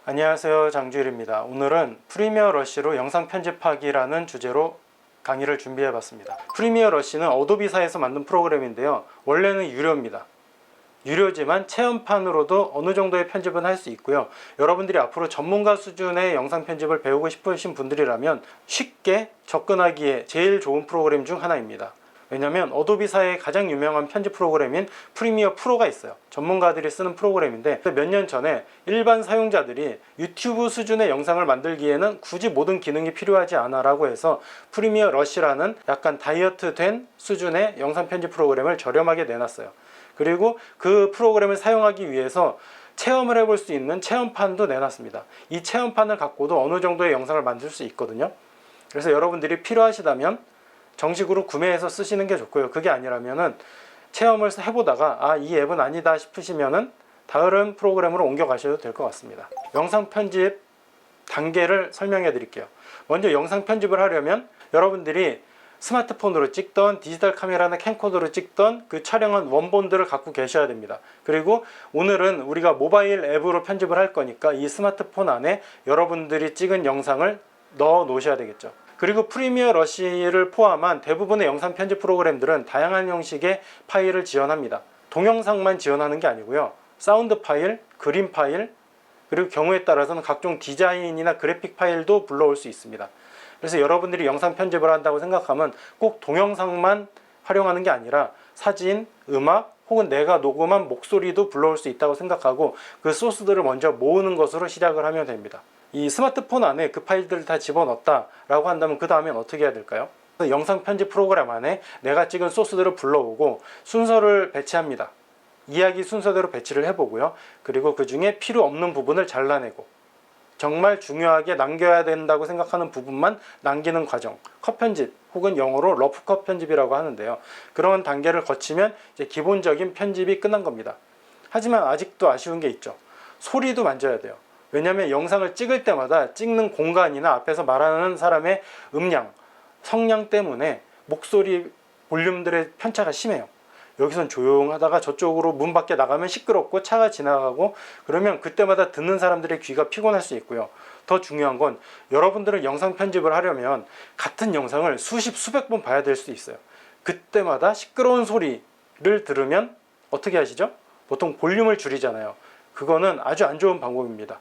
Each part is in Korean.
안녕하세요, 장주일입니다. 오늘은 프리미어 러쉬로 영상 편집하기라는 주제로 강의를 준비해 봤습니다. 프리미어 러쉬는 어도비사에서 만든 프로그램인데요, 원래는 유료입니다. 유료지만 체험판으로도 어느 정도의 편집은 할 수 있고요. 여러분들이 앞으로 전문가 수준의 영상 편집을 배우고 싶으신 분들이라면 쉽게 접근하기에 제일 좋은 프로그램 중 하나입니다. 왜냐면 어도비사의 가장 유명한 편집 프로그램인 프리미어 프로가 있어요. 전문가들이 쓰는 프로그램인데 몇 년 전에 일반 사용자들이 유튜브 수준의 영상을 만들기에는 굳이 모든 기능이 필요하지 않아 라고 해서 프리미어 러쉬라는 약간 다이어트 된 수준의 영상 편집 프로그램을 저렴하게 내놨어요. 그리고 그 프로그램을 사용하기 위해서 체험을 해볼 수 있는 체험판도 내놨습니다. 이 체험판을 갖고도 어느 정도의 영상을 만들 수 있거든요. 그래서 여러분들이 필요하시다면 정식으로 구매해서 쓰시는 게 좋고요. 그게 아니라면은 체험을 해보다가 이 앱은 아니다 싶으시면은 다른 프로그램으로 옮겨 가셔도 될 것 같습니다. 영상 편집 단계를 설명해 드릴게요. 먼저 영상 편집을 하려면 여러분들이 스마트폰으로 찍던 디지털 카메라나 캠코더로 찍던 그 촬영한 원본들을 갖고 계셔야 됩니다. 그리고 오늘은 우리가 모바일 앱으로 편집을 할 거니까 이 스마트폰 안에 여러분들이 찍은 영상을 넣어 놓으셔야 되겠죠. 그리고 프리미어 러쉬를 포함한 대부분의 영상 편집 프로그램들은 다양한 형식의 파일을 지원합니다. 동영상만 지원하는 게 아니고요, 사운드 파일, 그림 파일, 그리고 경우에 따라서는 각종 디자인이나 그래픽 파일도 불러올 수 있습니다. 그래서 여러분들이 영상 편집을 한다고 생각하면 꼭 동영상만 활용하는 게 아니라 사진, 음악, 혹은 내가 녹음한 목소리도 불러올 수 있다고 생각하고 그 소스들을 먼저 모으는 것으로 시작을 하면 됩니다. 이 스마트폰 안에 그 파일들을 다 집어넣었다 라고 한다면 그 다음엔 어떻게 해야 될까요? 영상 편집 프로그램 안에 내가 찍은 소스들을 불러오고 순서를 배치합니다. 이야기 순서대로 배치를 해보고요. 그리고 그 중에 필요 없는 부분을 잘라내고 정말 중요하게 남겨야 된다고 생각하는 부분만 남기는 과정, 컷 편집 혹은 영어로 러프 컷 편집이라고 하는데요. 그런 단계를 거치면 이제 기본적인 편집이 끝난 겁니다. 하지만 아직도 아쉬운 게 있죠. 소리도 만져야 돼요. 왜냐하면 영상을 찍을 때마다 찍는 공간이나 앞에서 말하는 사람의 음량, 성량 때문에 목소리 볼륨들의 편차가 심해요. 여기선 조용하다가 저쪽으로 문 밖에 나가면 시끄럽고 차가 지나가고 그러면 그때마다 듣는 사람들의 귀가 피곤할 수 있고요. 더 중요한 건 여러분들은 영상 편집을 하려면 같은 영상을 수십 수백 번 봐야 될 수 있어요. 그때마다 시끄러운 소리를 들으면 어떻게 하시죠? 보통 볼륨을 줄이잖아요. 그거는 아주 안 좋은 방법입니다.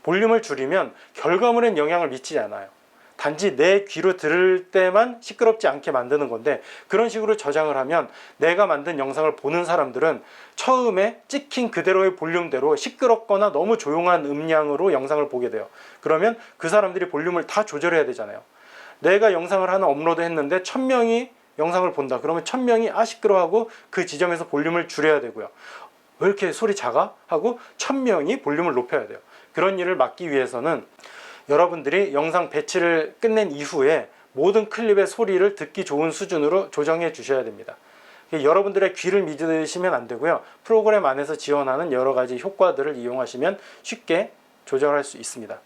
볼륨을 줄이면 결과물엔 영향을 미치지 않아요. 단지 내 귀로 들을 때만 시끄럽지 않게 만드는 건데, 그런 식으로 저장을 하면 내가 만든 영상을 보는 사람들은 처음에 찍힌 그대로의 볼륨대로 시끄럽거나 너무 조용한 음량으로 영상을 보게 돼요. 그러면 그 사람들이 볼륨을 다 조절해야 되잖아요. 내가 영상을 하나 업로드 했는데 1000명이 영상을 본다. 그러면 1000명이 시끄러워하고 그 지점에서 볼륨을 줄여야 되고요. 왜 이렇게 소리 작아? 하고 1000명이 볼륨을 높여야 돼요. 그런 일을 막기 위해서는 여러분들이 영상 배치를 끝낸 이후에 모든 클립의 소리를 듣기 좋은 수준으로 조정해 주셔야 됩니다. 여러분들의 귀를 믿으시면 안 되고요. 프로그램 안에서 지원하는 여러 가지 효과들을 이용하시면 쉽게 조절할 수 있습니다.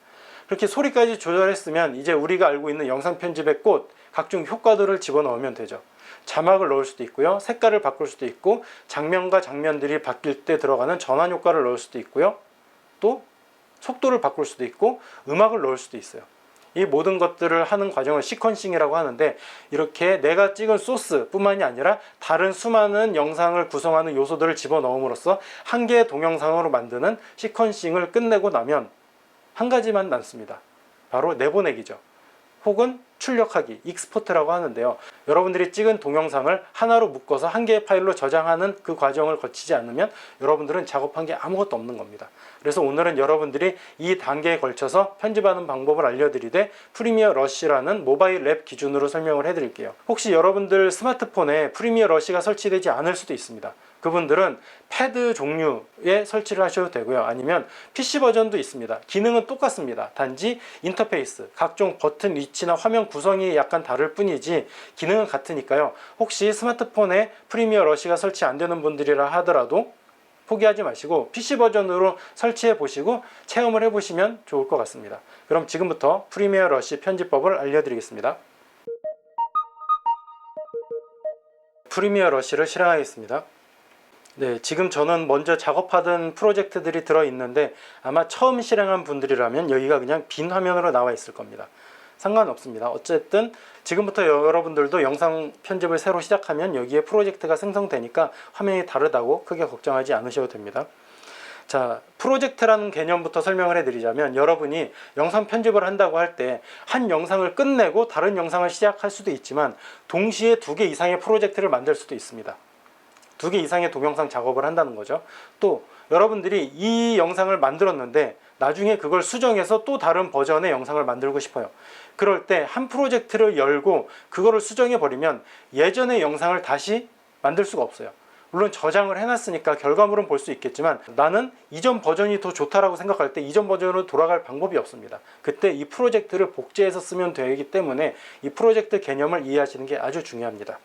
그렇게 소리까지 조절했으면 이제 우리가 알고 있는 영상 편집의 꽃, 각종 효과들을 집어넣으면 되죠. 자막을 넣을 수도 있고요, 색깔을 바꿀 수도 있고, 장면과 장면들이 바뀔 때 들어가는 전환 효과를 넣을 수도 있고요, 또 속도를 바꿀 수도 있고 음악을 넣을 수도 있어요. 이 모든 것들을 하는 과정을 시퀀싱이라고 하는데, 이렇게 내가 찍은 소스 뿐만이 아니라 다른 수많은 영상을 구성하는 요소들을 집어넣음으로써 한 개의 동영상으로 만드는 시퀀싱을 끝내고 나면 한 가지만 남습니다. 바로 내보내기죠. 혹은 출력하기, 익스포트라고 하는데요. 여러분들이 찍은 동영상을 하나로 묶어서 한 개의 파일로 저장하는 그 과정을 거치지 않으면 여러분들은 작업한 게 아무것도 없는 겁니다. 그래서 오늘은 여러분들이 이 단계에 걸쳐서 편집하는 방법을 알려드리되 프리미어 러쉬라는 모바일 앱 기준으로 설명을 해드릴게요. 혹시 여러분들 스마트폰에 프리미어 러쉬가 설치되지 않을 수도 있습니다. 그분들은 패드 종류에 설치를 하셔도 되고요. 아니면 PC 버전도 있습니다. 기능은 똑같습니다. 단지 인터페이스, 각종 버튼 위치나 화면 구성이 약간 다를 뿐이지 기능은 같으니까요. 혹시 스마트폰에 프리미어 러쉬가 설치 안 되는 분들이라 하더라도 포기하지 마시고 PC 버전으로 설치해 보시고 체험을 해 보시면 좋을 것 같습니다. 그럼 지금부터 프리미어 러쉬 편집법을 알려드리겠습니다. 프리미어 러쉬를 실행하겠습니다. 네, 지금 저는 먼저 작업하던 프로젝트들이 들어있는데 아마 처음 실행한 분들이라면 여기가 그냥 빈 화면으로 나와 있을 겁니다. 상관없습니다. 어쨌든 지금부터 여러분들도 영상 편집을 새로 시작하면 여기에 프로젝트가 생성되니까 화면이 다르다고 크게 걱정하지 않으셔도 됩니다. 자, 프로젝트라는 개념부터 설명을 해드리자면 여러분이 영상 편집을 한다고 할 때 한 영상을 끝내고 다른 영상을 시작할 수도 있지만 동시에 2개 이상의 프로젝트를 만들 수도 있습니다. 2개 이상의 동영상 작업을 한다는 거죠. 또 여러분들이 이 영상을 만들었는데 나중에 그걸 수정해서 또 다른 버전의 영상을 만들고 싶어요. 그럴 때 한 프로젝트를 열고 그거를 수정해 버리면 예전의 영상을 다시 만들 수가 없어요. 물론 저장을 해놨으니까 결과물은 볼 수 있겠지만 나는 이전 버전이 더 좋다라고 생각할 때 이전 버전으로 돌아갈 방법이 없습니다. 그때 이 프로젝트를 복제해서 쓰면 되기 때문에 이 프로젝트 개념을 이해하시는 게 아주 중요합니다.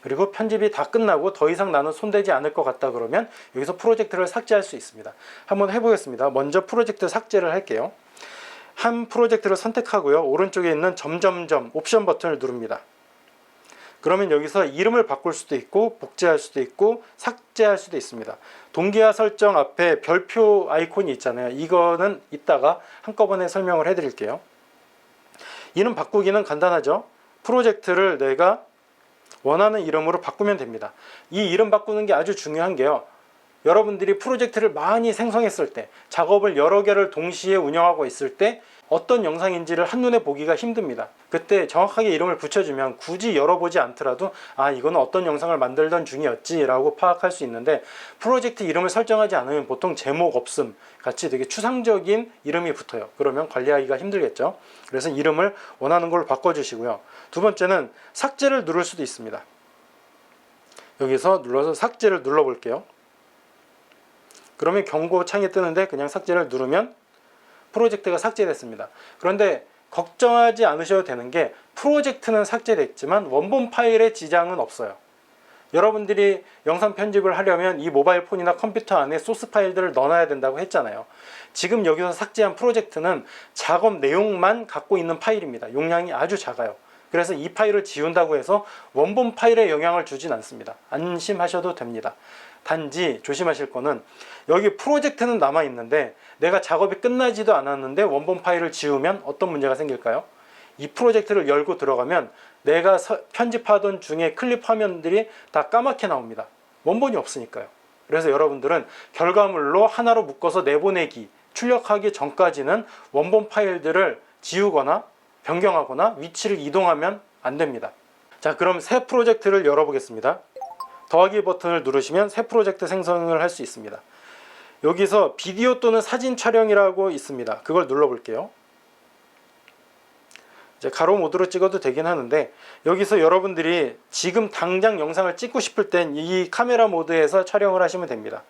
그리고 편집이 다 끝나고 더 이상 나는 손대지 않을 것 같다 그러면 여기서 프로젝트를 삭제할 수 있습니다. 한번 해보겠습니다. 먼저 프로젝트 삭제를 할게요. 한 프로젝트를 선택하고요. 오른쪽에 있는 점점점 옵션 버튼을 누릅니다. 그러면 여기서 이름을 바꿀 수도 있고 복제할 수도 있고 삭제할 수도 있습니다. 동기화 설정 앞에 별표 아이콘이 있잖아요. 이거는 이따가 한꺼번에 설명을 해드릴게요. 이름 바꾸기는 간단하죠. 프로젝트를 내가 원하는 이름으로 바꾸면 됩니다. 이 이름 바꾸는 게 아주 중요한 게요. 여러분들이 프로젝트를 많이 생성했을 때, 작업을 여러 개를 동시에 운영하고 있을 때 어떤 영상인지를 한눈에 보기가 힘듭니다. 그때 정확하게 이름을 붙여주면 굳이 열어보지 않더라도 아, 이거는 어떤 영상을 만들던 중이었지 라고 파악할 수 있는데 프로젝트 이름을 설정하지 않으면 보통 제목 없음 같이 되게 추상적인 이름이 붙어요. 그러면 관리하기가 힘들겠죠. 그래서 이름을 원하는 걸로 바꿔주시고요. 두 번째는 삭제를 누를 수도 있습니다. 여기서 눌러서 삭제를 눌러볼게요. 그러면 경고 창이 뜨는데 그냥 삭제를 누르면 프로젝트가 삭제됐습니다. 그런데 걱정하지 않으셔도 되는 게 프로젝트는 삭제됐지만 원본 파일에 지장은 없어요. 여러분들이 영상 편집을 하려면 이 모바일 폰이나 컴퓨터 안에 소스 파일들을 넣어놔야 된다고 했잖아요. 지금 여기서 삭제한 프로젝트는 작업 내용만 갖고 있는 파일입니다. 용량이 아주 작아요. 그래서 이 파일을 지운다고 해서 원본 파일에 영향을 주진 않습니다. 안심하셔도 됩니다. 단지 조심하실 거는 여기 프로젝트는 남아있는데 내가 작업이 끝나지도 않았는데 원본 파일을 지우면 어떤 문제가 생길까요? 이 프로젝트를 열고 들어가면 내가 편집하던 중에 클립 화면들이 다 까맣게 나옵니다. 원본이 없으니까요. 그래서 여러분들은 결과물로 하나로 묶어서 내보내기, 출력하기 전까지는 원본 파일들을 지우거나 변경하거나 위치를 이동하면 안 됩니다. 자, 그럼 새 프로젝트를 열어보겠습니다. 더하기 버튼을 누르시면 새 프로젝트 생성을 할 수 있습니다. 여기서 비디오 또는 사진 촬영이라고 있습니다. 그걸 눌러볼게요. 이제 가로 모드로 찍어도 되긴 하는데 여기서 여러분들이 지금 당장 영상을 찍고 싶을 땐 이 카메라 모드에서 촬영을 하시면 됩니다.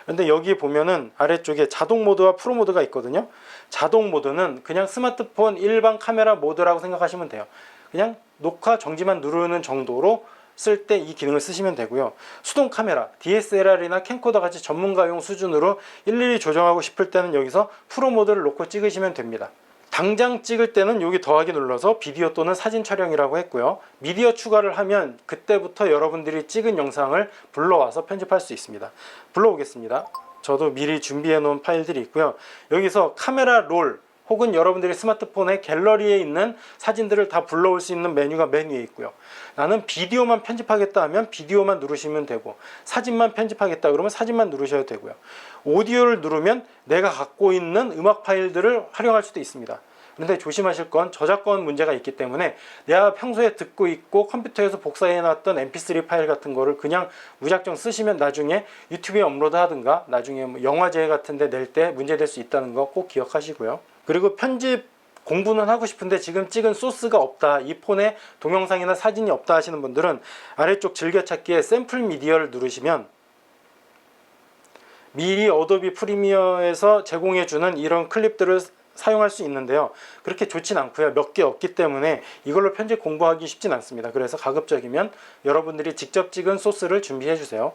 근데 여기 보면은 아래쪽에 자동 모드와 프로 모드가 있거든요. 자동 모드는 그냥 스마트폰 일반 카메라 모드라고 생각하시면 돼요. 그냥 녹화 정지만 누르는 정도로 쓸 때 이 기능을 쓰시면 되고요. 수동 카메라, DSLR이나 캠코더 같이 전문가용 수준으로 일일이 조정하고 싶을 때는 여기서 프로 모드를 놓고 찍으시면 됩니다. 당장 찍을 때는 여기 더하기 눌러서 비디오 또는 사진 촬영이라고 했고요. 미디어 추가를 하면 그때부터 여러분들이 찍은 영상을 불러와서 편집할 수 있습니다. 불러오겠습니다. 저도 미리 준비해 놓은 파일들이 있고요. 여기서 카메라 롤 혹은 여러분들이 스마트폰의 갤러리에 있는 사진들을 다 불러올 수 있는 메뉴가 맨 위에 있고요. 나는 비디오만 편집하겠다 하면 비디오만 누르시면 되고 사진만 편집하겠다 그러면 사진만 누르셔도 되고요. 오디오를 누르면 내가 갖고 있는 음악 파일들을 활용할 수도 있습니다. 그런데 조심하실 건 저작권 문제가 있기 때문에 내가 평소에 듣고 있고 컴퓨터에서 복사해놨던 mp3 파일 같은 거를 그냥 무작정 쓰시면 나중에 유튜브에 업로드 하든가 나중에 뭐 영화제 같은 데 낼 때 문제될 수 있다는 거 꼭 기억하시고요. 그리고 편집 공부는 하고 싶은데 지금 찍은 소스가 없다, 이 폰에 동영상이나 사진이 없다 하시는 분들은 아래쪽 즐겨찾기에 샘플 미디어를 누르시면 미리 어도비 프리미어에서 제공해주는 이런 클립들을 사용할 수 있는데요. 그렇게 좋진 않고요. 몇 개 없기 때문에 이걸로 편집 공부하기 쉽진 않습니다. 그래서 가급적이면 여러분들이 직접 찍은 소스를 준비해 주세요.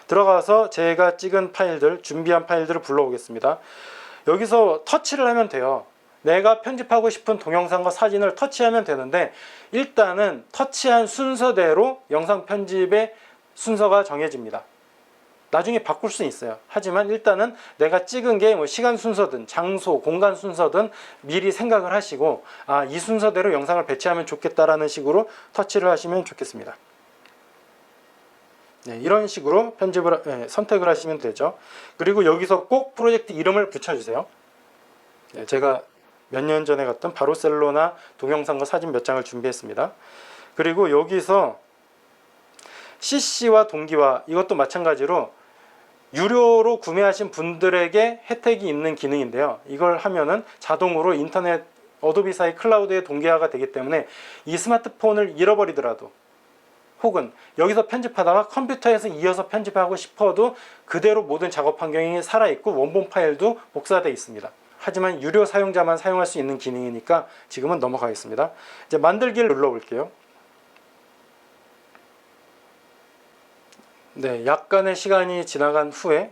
들어가서 제가 찍은 파일들, 준비한 파일들을 불러오겠습니다. 여기서 터치를 하면 돼요. 내가 편집하고 싶은 동영상과 사진을 터치하면 되는데 일단은 터치한 순서대로 영상 편집의 순서가 정해집니다. 나중에 바꿀 수 있어요. 하지만 일단은 내가 찍은 게 뭐 시간 순서든 장소, 공간 순서든 미리 생각을 하시고 이 순서대로 영상을 배치하면 좋겠다라는 식으로 터치를 하시면 좋겠습니다. 네, 이런 식으로 선택을 하시면 되죠. 그리고 여기서 꼭 프로젝트 이름을 붙여주세요. 네, 제가 몇 년 전에 갔던 바르셀로나 동영상과 사진 몇 장을 준비했습니다. 그리고 여기서 CC와 동기화, 이것도 마찬가지로 유료로 구매하신 분들에게 혜택이 있는 기능인데요. 이걸 하면은 자동으로 인터넷 어도비사의 클라우드에 동기화가 되기 때문에 이 스마트폰을 잃어버리더라도 혹은 여기서 편집하다가 컴퓨터에서 이어서 편집하고 싶어도 그대로 모든 작업 환경이 살아있고 원본 파일도 복사되어 있습니다. 하지만 유료 사용자만 사용할 수 있는 기능이니까 지금은 넘어가겠습니다. 이제 만들기를 눌러볼게요. 네, 약간의 시간이 지나간 후에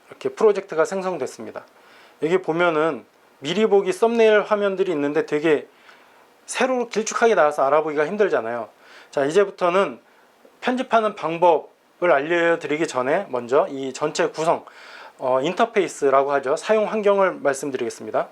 이렇게 프로젝트가 생성됐습니다. 여기 보면은 미리 보기 썸네일 화면들이 있는데 되게 세로 길쭉하게 나와서 알아보기가 힘들잖아요. 자, 이제부터는 편집하는 방법을 알려드리기 전에 먼저 이 전체 구성, 인터페이스라고 하죠. 사용 환경을 말씀드리겠습니다.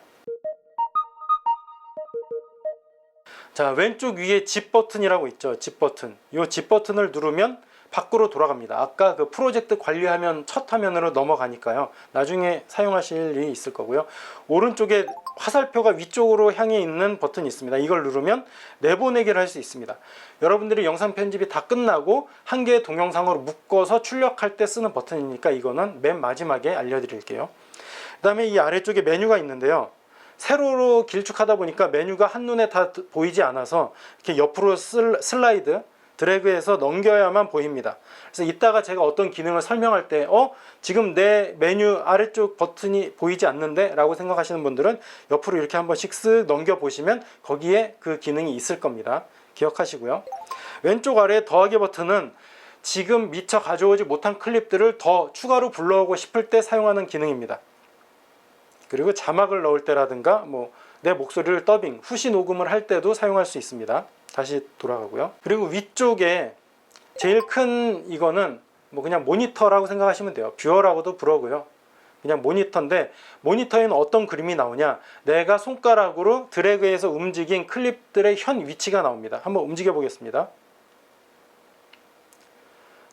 자, 왼쪽 위에 집 버튼이라고 있죠. 집 버튼. 이 집 버튼을 누르면 밖으로 돌아갑니다. 아까 그 프로젝트 관리하면 첫 화면으로 넘어가니까요. 나중에 사용하실 일이 있을 거고요. 오른쪽에 화살표가 위쪽으로 향해 있는 버튼이 있습니다. 이걸 누르면 내보내기를 할 수 있습니다. 여러분들이 영상 편집이 다 끝나고 한 개의 동영상으로 묶어서 출력할 때 쓰는 버튼이니까 이거는 맨 마지막에 알려드릴게요. 그 다음에 이 아래쪽에 메뉴가 있는데요. 세로로 길쭉하다 보니까 메뉴가 한눈에 다 보이지 않아서 이렇게 옆으로 슬라이드 드래그해서 넘겨야만 보입니다. 그래서 이따가 제가 어떤 기능을 설명할 때 지금 내 메뉴 아래쪽 버튼이 보이지 않는데? 라고 생각하시는 분들은 옆으로 이렇게 한 번씩 쓱 넘겨보시면 거기에 그 기능이 있을 겁니다. 기억하시고요. 왼쪽 아래 더하기 버튼은 지금 미처 가져오지 못한 클립들을 더 추가로 불러오고 싶을 때 사용하는 기능입니다. 그리고 자막을 넣을 때라든가 내 목소리를 더빙, 후시 녹음을 할 때도 사용할 수 있습니다. 다시 돌아가고요. 그리고 위쪽에 제일 큰 이거는 그냥 모니터라고 생각하시면 돼요. 뷰어라고도 부르고요. 그냥 모니터인데 모니터에는 어떤 그림이 나오냐, 내가 손가락으로 드래그해서 움직인 클립들의 현 위치가 나옵니다. 한번 움직여 보겠습니다.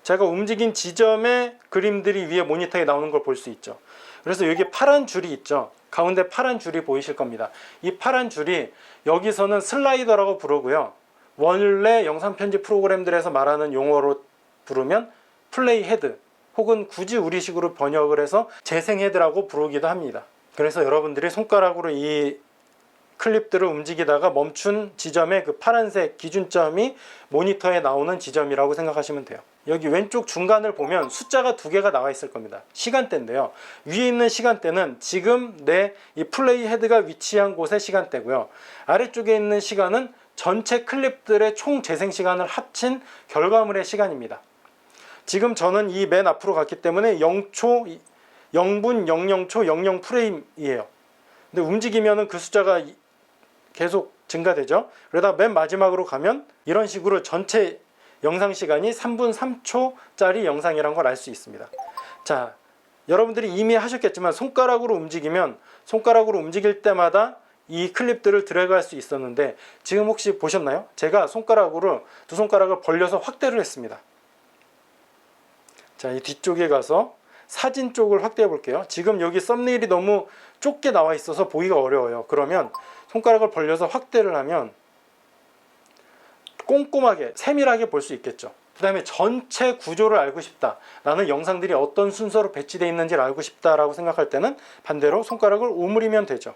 제가 움직인 지점의 그림들이 위에 모니터에 나오는 걸 볼 수 있죠. 그래서 여기 파란 줄이 있죠. 가운데 파란 줄이 보이실 겁니다. 이 파란 줄이 여기서는 슬라이더라고 부르고요. 원래 영상 편집 프로그램들에서 말하는 용어로 부르면 플레이 헤드, 혹은 굳이 우리식으로 번역을 해서 재생 헤드라고 부르기도 합니다. 그래서 여러분들이 손가락으로 이 클립들을 움직이다가 멈춘 지점의 그 파란색 기준점이 모니터에 나오는 지점이라고 생각하시면 돼요. 여기 왼쪽 중간을 보면 숫자가 2개가 나와 있을 겁니다. 시간대인데요. 위에 있는 시간대는 지금 내 이 플레이 헤드가 위치한 곳의 시간대고요. 아래쪽에 있는 시간은 전체 클립들의 총 재생 시간을 합친 결과물의 시간입니다. 지금 저는 이 맨 앞으로 갔기 때문에 0초, 0분 00초 00 프레임이에요. 근데 움직이면은 그 숫자가 계속 증가되죠. 그러다 맨 마지막으로 가면 이런 식으로 전체 영상 시간이 3분 3초짜리 영상이란 걸 알 수 있습니다. 자, 여러분들이 이미 하셨겠지만 손가락으로 움직이면 손가락으로 움직일 때마다 이 클립들을 드래그 할 수 있었는데 지금 혹시 보셨나요? 제가 손가락으로 두 손가락을 벌려서 확대를 했습니다. 자, 이 뒤쪽에 가서 사진 쪽을 확대해 볼게요. 지금 여기 썸네일이 너무 좁게 나와 있어서 보기가 어려워요. 그러면 손가락을 벌려서 확대를 하면 꼼꼼하게 세밀하게 볼 수 있겠죠. 그 다음에 전체 구조를 알고 싶다, 나는 영상들이 어떤 순서로 배치되어 있는지를 알고 싶다라고 생각할 때는 반대로 손가락을 오므리면 되죠.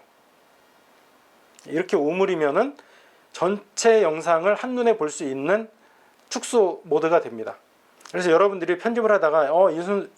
이렇게 오므리면은 전체 영상을 한눈에 볼 수 있는 축소 모드가 됩니다. 그래서 여러분들이 편집을 하다가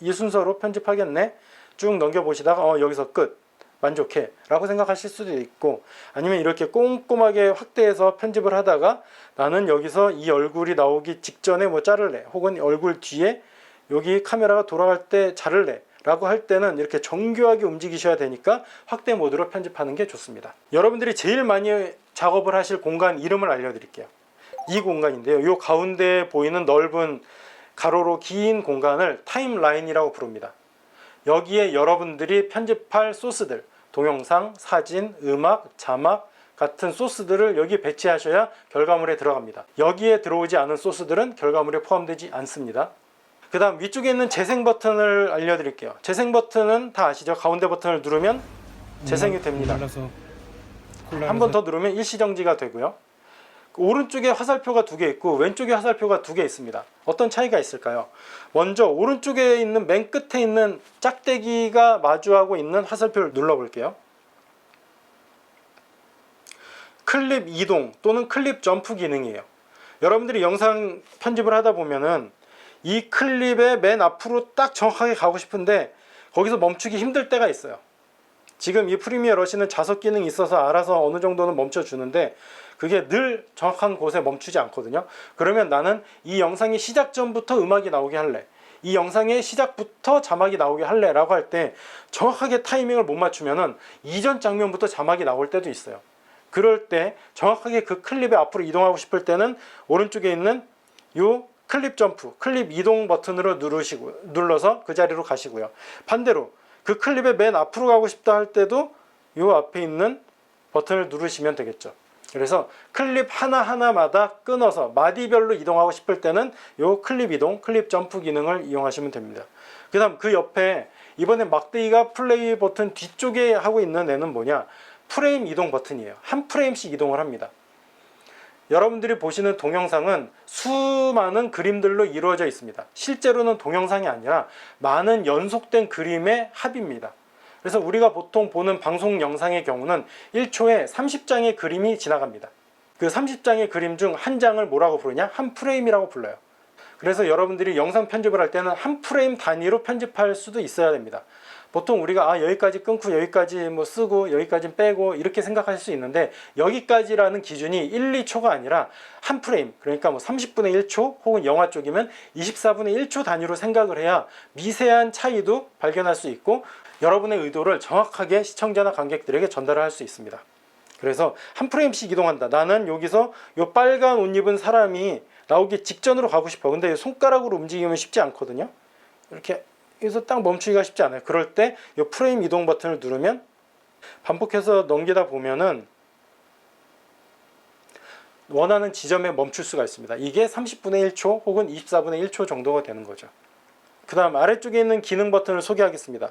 이 순서로 편집하겠네, 쭉 넘겨보시다가 여기서 끝, 만족해 라고 생각하실 수도 있고, 아니면 이렇게 꼼꼼하게 확대해서 편집을 하다가 나는 여기서 이 얼굴이 나오기 직전에 자를래, 혹은 얼굴 뒤에 여기 카메라가 돌아갈 때 자를래 라고 할 때는 이렇게 정교하게 움직이셔야 되니까 확대 모드로 편집하는 게 좋습니다. 여러분들이 제일 많이 작업을 하실 공간 이름을 알려드릴게요. 이 공간인데요. 이 가운데 보이는 넓은 가로로 긴 공간을 타임라인이라고 부릅니다. 여기에 여러분들이 편집할 소스들, 동영상, 사진, 음악, 자막 같은 소스들을 여기에 배치하셔야 결과물에 들어갑니다. 여기에 들어오지 않은 소스들은 결과물에 포함되지 않습니다. 그 다음 위쪽에 있는 재생 버튼을 알려드릴게요. 재생 버튼은 다 아시죠? 가운데 버튼을 누르면 재생이 됩니다. 한 번 더 누르면 일시정지가 되고요. 오른쪽에 화살표가 2개 있고 왼쪽에 화살표가 2개 있습니다. 어떤 차이가 있을까요? 먼저 오른쪽에 있는 맨 끝에 있는 짝대기가 마주하고 있는 화살표를 눌러볼게요. 클립 이동 또는 클립 점프 기능이에요. 여러분들이 영상 편집을 하다 보면은 이 클립의 맨 앞으로 딱 정확하게 가고 싶은데 거기서 멈추기 힘들 때가 있어요. 지금 이 프리미어 러시는 자석 기능이 있어서 알아서 어느 정도는 멈춰주는데 그게 늘 정확한 곳에 멈추지 않거든요. 그러면 나는 이 영상의 시작 전부터 음악이 나오게 할래, 이 영상의 시작부터 자막이 나오게 할래 라고 할 때 정확하게 타이밍을 못 맞추면은 이전 장면부터 자막이 나올 때도 있어요. 그럴 때 정확하게 그 클립의 앞으로 이동하고 싶을 때는 오른쪽에 있는 요 클립 점프, 클립 이동 버튼으로 눌러서 그 자리로 가시고요. 반대로 그 클립의 맨 앞으로 가고 싶다 할 때도 요 앞에 있는 버튼을 누르시면 되겠죠. 그래서 클립 하나하나마다 끊어서 마디별로 이동하고 싶을 때는 요 클립 이동, 클립 점프 기능을 이용하시면 됩니다. 그 다음 그 옆에 이번에 막대기가 플레이 버튼 뒤쪽에 하고 있는 애는 뭐냐? 프레임 이동 버튼이에요. 한 프레임씩 이동을 합니다. 여러분들이 보시는 동영상은 수많은 그림들로 이루어져 있습니다. 실제로는 동영상이 아니라 많은 연속된 그림의 합입니다. 그래서 우리가 보통 보는 방송 영상의 경우는 1초에 30장의 그림이 지나갑니다. 그 30장의 그림 중 한 장을 뭐라고 부르냐? 한 프레임이라고 불러요. 그래서 여러분들이 영상 편집을 할 때는 한 프레임 단위로 편집할 수도 있어야 됩니다. 보통 우리가 여기까지 끊고 여기까지 뭐 쓰고 여기까지 빼고 이렇게 생각할 수 있는데 여기까지라는 기준이 1, 2초가 아니라 한 프레임, 그러니까 뭐 30분의 1초 혹은 영화 쪽이면 24분의 1초 단위로 생각을 해야 미세한 차이도 발견할 수 있고 여러분의 의도를 정확하게 시청자나 관객들에게 전달을 할 수 있습니다. 그래서 한 프레임씩 이동한다. 나는 여기서 요 빨간 옷 입은 사람이 나오기 직전으로 가고 싶어. 근데 손가락으로 움직이면 쉽지 않거든요. 이렇게 여기서 딱 멈추기가 쉽지 않아요. 그럴 때 이 프레임 이동 버튼을 누르면 반복해서 넘기다 보면은 원하는 지점에 멈출 수가 있습니다. 이게 30분의 1초 혹은 24분의 1초 정도가 되는 거죠. 그 다음 아래쪽에 있는 기능 버튼을 소개하겠습니다.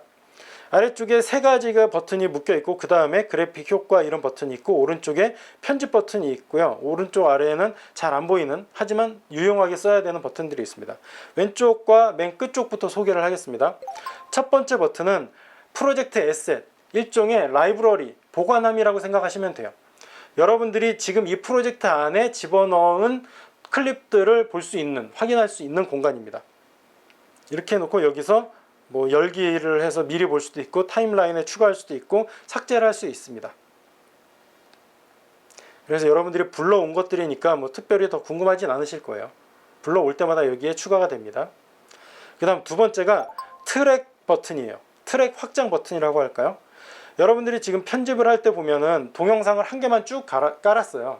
아래쪽에 3가지가 버튼이 묶여 있고 그 다음에 그래픽 효과 이런 버튼이 있고 오른쪽에 편집 버튼이 있고요. 오른쪽 아래에는 잘 안 보이는 하지만 유용하게 써야 되는 버튼들이 있습니다. 왼쪽과 맨 끝쪽부터 소개를 하겠습니다. 첫 번째 버튼은 프로젝트 에셋, 일종의 라이브러리, 보관함이라고 생각하시면 돼요. 여러분들이 지금 이 프로젝트 안에 집어넣은 클립들을 볼 수 있는, 확인할 수 있는 공간입니다. 이렇게 해놓고 여기서 뭐 열기를 해서 미리 볼 수도 있고 타임라인에 추가할 수도 있고 삭제를 할 수 있습니다. 그래서 여러분들이 불러온 것들이니까 뭐 특별히 더 궁금하진 않으실 거예요. 불러올 때마다 여기에 추가가 됩니다. 그 다음 두 번째가 트랙 버튼이에요. 트랙 확장 버튼이라고 할까요? 여러분들이 지금 편집을 할 때 보면은 동영상을 한 개만 쭉 깔았어요.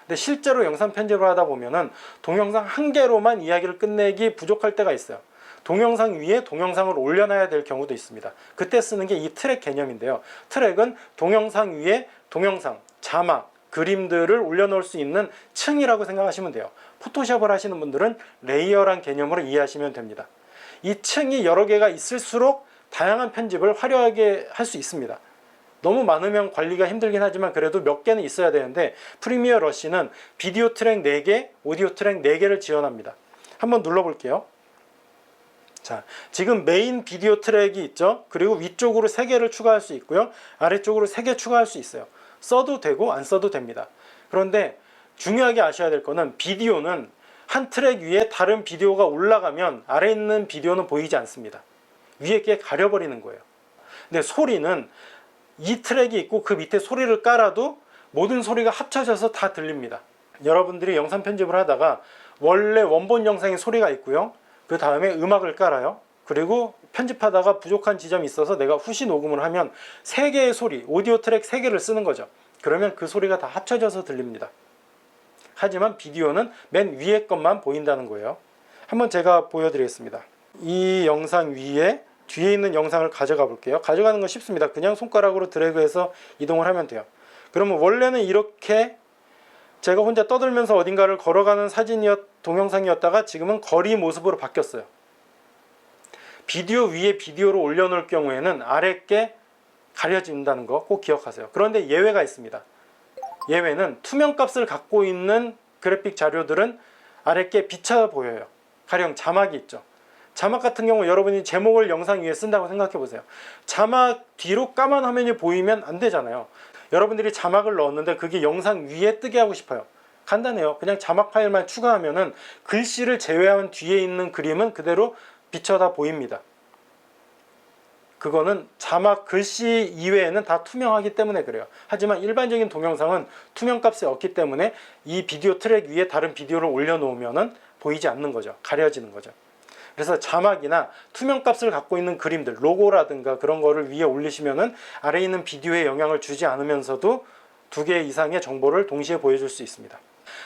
근데 실제로 영상 편집을 하다 보면은 동영상 한 개로만 이야기를 끝내기 부족할 때가 있어요. 동영상 위에 동영상을 올려놔야 될 경우도 있습니다. 그때 쓰는 게 이 트랙 개념인데요. 트랙은 동영상 위에 동영상, 자막, 그림들을 올려놓을 수 있는 층이라고 생각하시면 돼요. 포토샵을 하시는 분들은 레이어란 개념으로 이해하시면 됩니다. 이 층이 여러 개가 있을수록 다양한 편집을 화려하게 할 수 있습니다. 너무 많으면 관리가 힘들긴 하지만 그래도 몇 개는 있어야 되는데 프리미어 러시는 비디오 트랙 4개, 오디오 트랙 4개를 지원합니다. 한번 눌러볼게요. 자, 지금 메인 비디오 트랙이 있죠. 그리고 위쪽으로 3개를 추가할 수 있고요. 아래쪽으로 3개 추가할 수 있어요. 써도 되고 안 써도 됩니다. 그런데 중요하게 아셔야 될 거는 비디오는 한 트랙 위에 다른 비디오가 올라가면 아래 있는 비디오는 보이지 않습니다. 위에 게 가려버리는 거예요. 근데 소리는 이 트랙이 있고 그 밑에 소리를 깔아도 모든 소리가 합쳐져서 다 들립니다. 여러분들이 영상 편집을 하다가 원래 원본 영상에 소리가 있고요. 그 다음에 음악을 깔아요. 그리고 편집하다가 부족한 지점이 있어서 내가 후시 녹음을 하면 3개의 소리, 오디오 트랙 3개를 쓰는 거죠. 그러면 그 소리가 다 합쳐져서 들립니다. 하지만 비디오는 맨 위에 것만 보인다는 거예요. 한번 제가 보여드리겠습니다. 이 영상 위에 뒤에 있는 영상을 가져가 볼게요. 가져가는 건 쉽습니다. 그냥 손가락으로 드래그해서 이동을 하면 돼요. 그러면 원래는 이렇게 제가 혼자 떠들면서 어딘가를 걸어가는 동영상이었다가 지금은 거리 모습으로 바뀌었어요. 비디오 위에 비디오를 올려놓을 경우에는 아랫게 가려진다는 거 꼭 기억하세요. 그런데 예외가 있습니다. 예외는 투명 값을 갖고 있는 그래픽 자료들은 아랫게 비쳐 보여요. 가령 자막이 있죠. 자막 같은 경우 여러분이 제목을 영상 위에 쓴다고 생각해 보세요. 자막 뒤로 까만 화면이 보이면 안 되잖아요. 여러분들이 자막을 넣었는데 그게 영상 위에 뜨게 하고 싶어요. 간단해요. 그냥 자막 파일만 추가하면은 글씨를 제외한 뒤에 있는 그림은 그대로 비쳐다 보입니다. 그거는 자막 글씨 이외에는 다 투명하기 때문에 그래요. 하지만 일반적인 동영상은 투명 값이 없기 때문에 이 비디오 트랙 위에 다른 비디오를 올려놓으면은 보이지 않는 거죠. 가려지는 거죠. 그래서 자막이나 투명 값을 갖고 있는 그림들, 로고라든가 그런 거를 위에 올리시면은 아래에 있는 비디오에 영향을 주지 않으면서도 2개 이상의 정보를 동시에 보여줄 수 있습니다.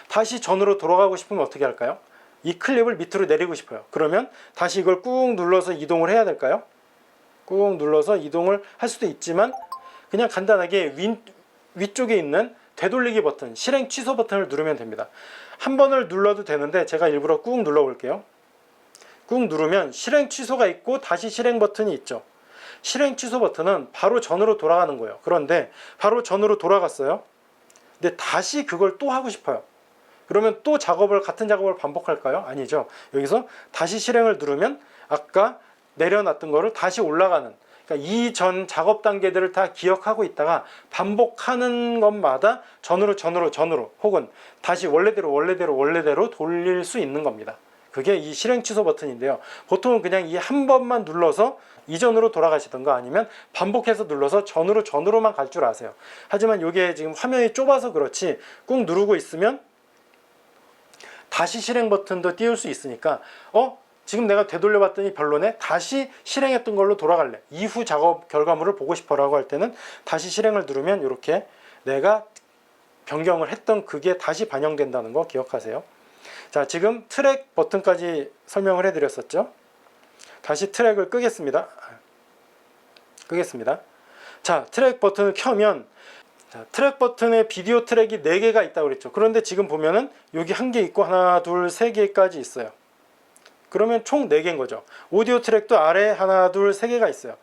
다시 전으로 돌아가고 싶으면 어떻게 할까요? 이 클립을 밑으로 내리고 싶어요. 그러면 다시 이걸 꾹 눌러서 이동을 해야 될까요? 꾹 눌러서 이동을 할 수도 있지만 그냥 간단하게 위쪽에 있는 되돌리기 버튼, 실행 취소 버튼을 누르면 됩니다. 한 번을 눌러도 되는데 제가 일부러 꾹 눌러 볼게요. 꾹 누르면 실행 취소가 있고 다시 실행 버튼이 있죠. 실행 취소 버튼은 바로 전으로 돌아가는 거예요. 그런데 바로 전으로 돌아갔어요. 근데 다시 그걸 또 하고 싶어요. 그러면 또 같은 작업을 반복할까요? 아니죠. 여기서 다시 실행을 누르면 아까 내려놨던 거를 다시 올라가는, 그러니까 이전 작업 단계들을 다 기억하고 있다가 반복하는 것마다 전으로 혹은 다시 원래대로 돌릴 수 있는 겁니다. 그게 이 실행 취소 버튼인데요. 보통은 그냥 이 한 번만 눌러서 이전으로 돌아가시던가 아니면 반복해서 눌러서 전으로만 갈 줄 아세요. 하지만 이게 지금 화면이 좁아서 그렇지 꾹 누르고 있으면 다시 실행 버튼도 띄울 수 있으니까 지금 내가 되돌려 봤더니 별로네, 다시 실행했던 걸로 돌아갈래, 이후 작업 결과물을 보고 싶어 라고 할 때는 다시 실행을 누르면 이렇게 내가 변경을 했던 그게 다시 반영된다는 거 기억하세요. 자, 지금 트랙 버튼까지 설명을 해드렸었죠. 다시 트랙을 끄겠습니다. 자, 트랙 버튼을 켜면 트랙 버튼에 비디오 트랙이 4개가 있다고 그랬죠. 그런데 지금 보면은 여기 1개 있고 하나, 둘, 3개까지 있어요. 그러면 총 4개인 거죠. 오디오 트랙도 아래 하나, 둘, 3개가 있어요.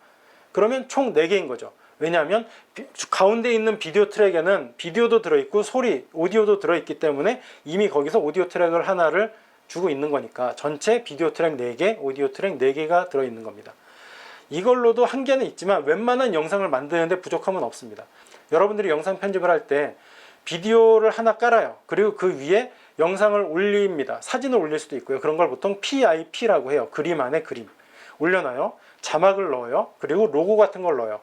그러면 총 4개인 거죠. 왜냐하면 가운데 있는 비디오 트랙에는 비디오도 들어있고 오디오도 들어있기 때문에 이미 거기서 오디오 트랙을 하나를 주고 있는 거니까 전체 비디오 트랙 4개, 오디오 트랙 4개가 들어있는 겁니다. 이걸로도 한계는 있지만 웬만한 영상을 만드는데 부족함은 없습니다. 여러분들이 영상 편집을 할 때 비디오를 하나 깔아요. 그리고 그 위에 영상을 올립니다. 사진을 올릴 수도 있고요. 그런 걸 보통 PIP라고 해요. 그림 안에 그림 올려놔요. 자막을 넣어요. 그리고 로고 같은 걸 넣어요.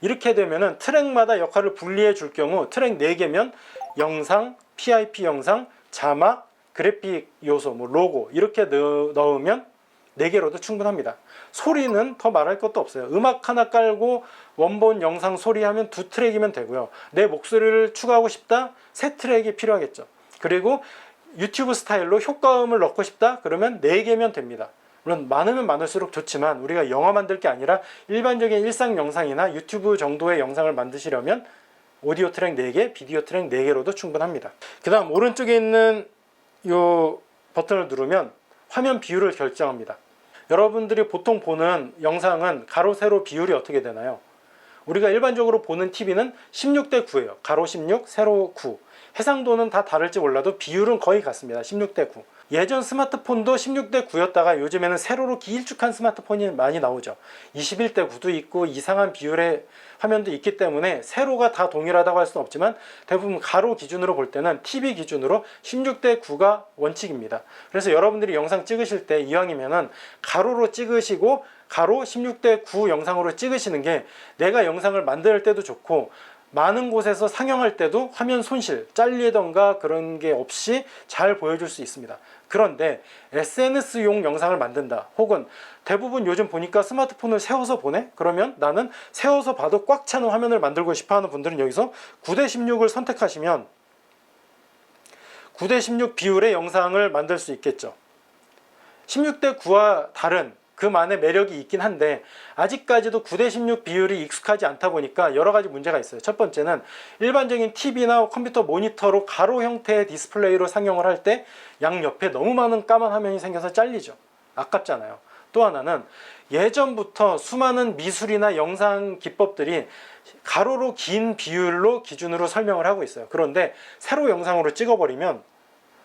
이렇게 되면은 트랙마다 역할을 분리해 줄 경우 트랙 4개면 영상, PIP 영상, 자막, 그래픽 요소, 로고 이렇게 넣으면 4개로도 충분합니다. 소리는 더 말할 것도 없어요. 음악 하나 깔고 원본 영상 소리 하면 2트랙이면 되고요. 내 목소리를 추가하고 싶다? 3트랙이 필요하겠죠. 그리고 유튜브 스타일로 효과음을 넣고 싶다? 그러면 4개면 됩니다. 물론 많으면 많을수록 좋지만 우리가 영화 만들 게 아니라 일반적인 일상 영상이나 유튜브 정도의 영상을 만드시려면 오디오 트랙 4개, 비디오 트랙 4개로도 충분합니다. 그 다음 오른쪽에 있는 이 버튼을 누르면 화면 비율을 결정합니다. 여러분들이 보통 보는 영상은 가로 세로 비율이 어떻게 되나요? 우리가 일반적으로 보는 TV는 16대 9예요. 가로 16, 세로 9. 해상도는 다 다를지 몰라도 비율은 거의 같습니다. 16대 9. 예전 스마트폰도 16대 9였다가 요즘에는 세로로 길쭉한 스마트폰이 많이 나오죠. 21대 9도 있고 이상한 비율의 화면도 있기 때문에 세로가 다 동일하다고 할 수는 없지만 대부분 가로 기준으로 볼 때는 TV 기준으로 16대 9가 원칙입니다. 그래서 여러분들이 영상 찍으실 때 이왕이면은 가로로 찍으시고 가로 16대 9 영상으로 찍으시는 게 내가 영상을 만들 때도 좋고 많은 곳에서 상영할 때도 화면 손실, 잘리던가 그런 게 없이 잘 보여줄 수 있습니다. 그런데 SNS용 영상을 만든다 혹은 대부분 요즘 보니까 스마트폰을 세워서 보내? 그러면 나는 세워서 봐도 꽉 차는 화면을 만들고 싶어 하는 분들은 여기서 9대 16을 선택하시면 9대 16 비율의 영상을 만들 수 있겠죠. 16대 9와 다른 그만의 매력이 있긴 한데 아직까지도 9대 16 비율이 익숙하지 않다 보니까 여러 가지 문제가 있어요. 첫 번째는 일반적인 TV나 컴퓨터 모니터로 가로 형태의 디스플레이로 상영을 할 때 양옆에 너무 많은 까만 화면이 생겨서 잘리죠. 아깝잖아요. 또 하나는 예전부터 수많은 미술이나 영상 기법들이 가로로 긴 비율로 기준으로 설명을 하고 있어요. 그런데 세로 영상으로 찍어버리면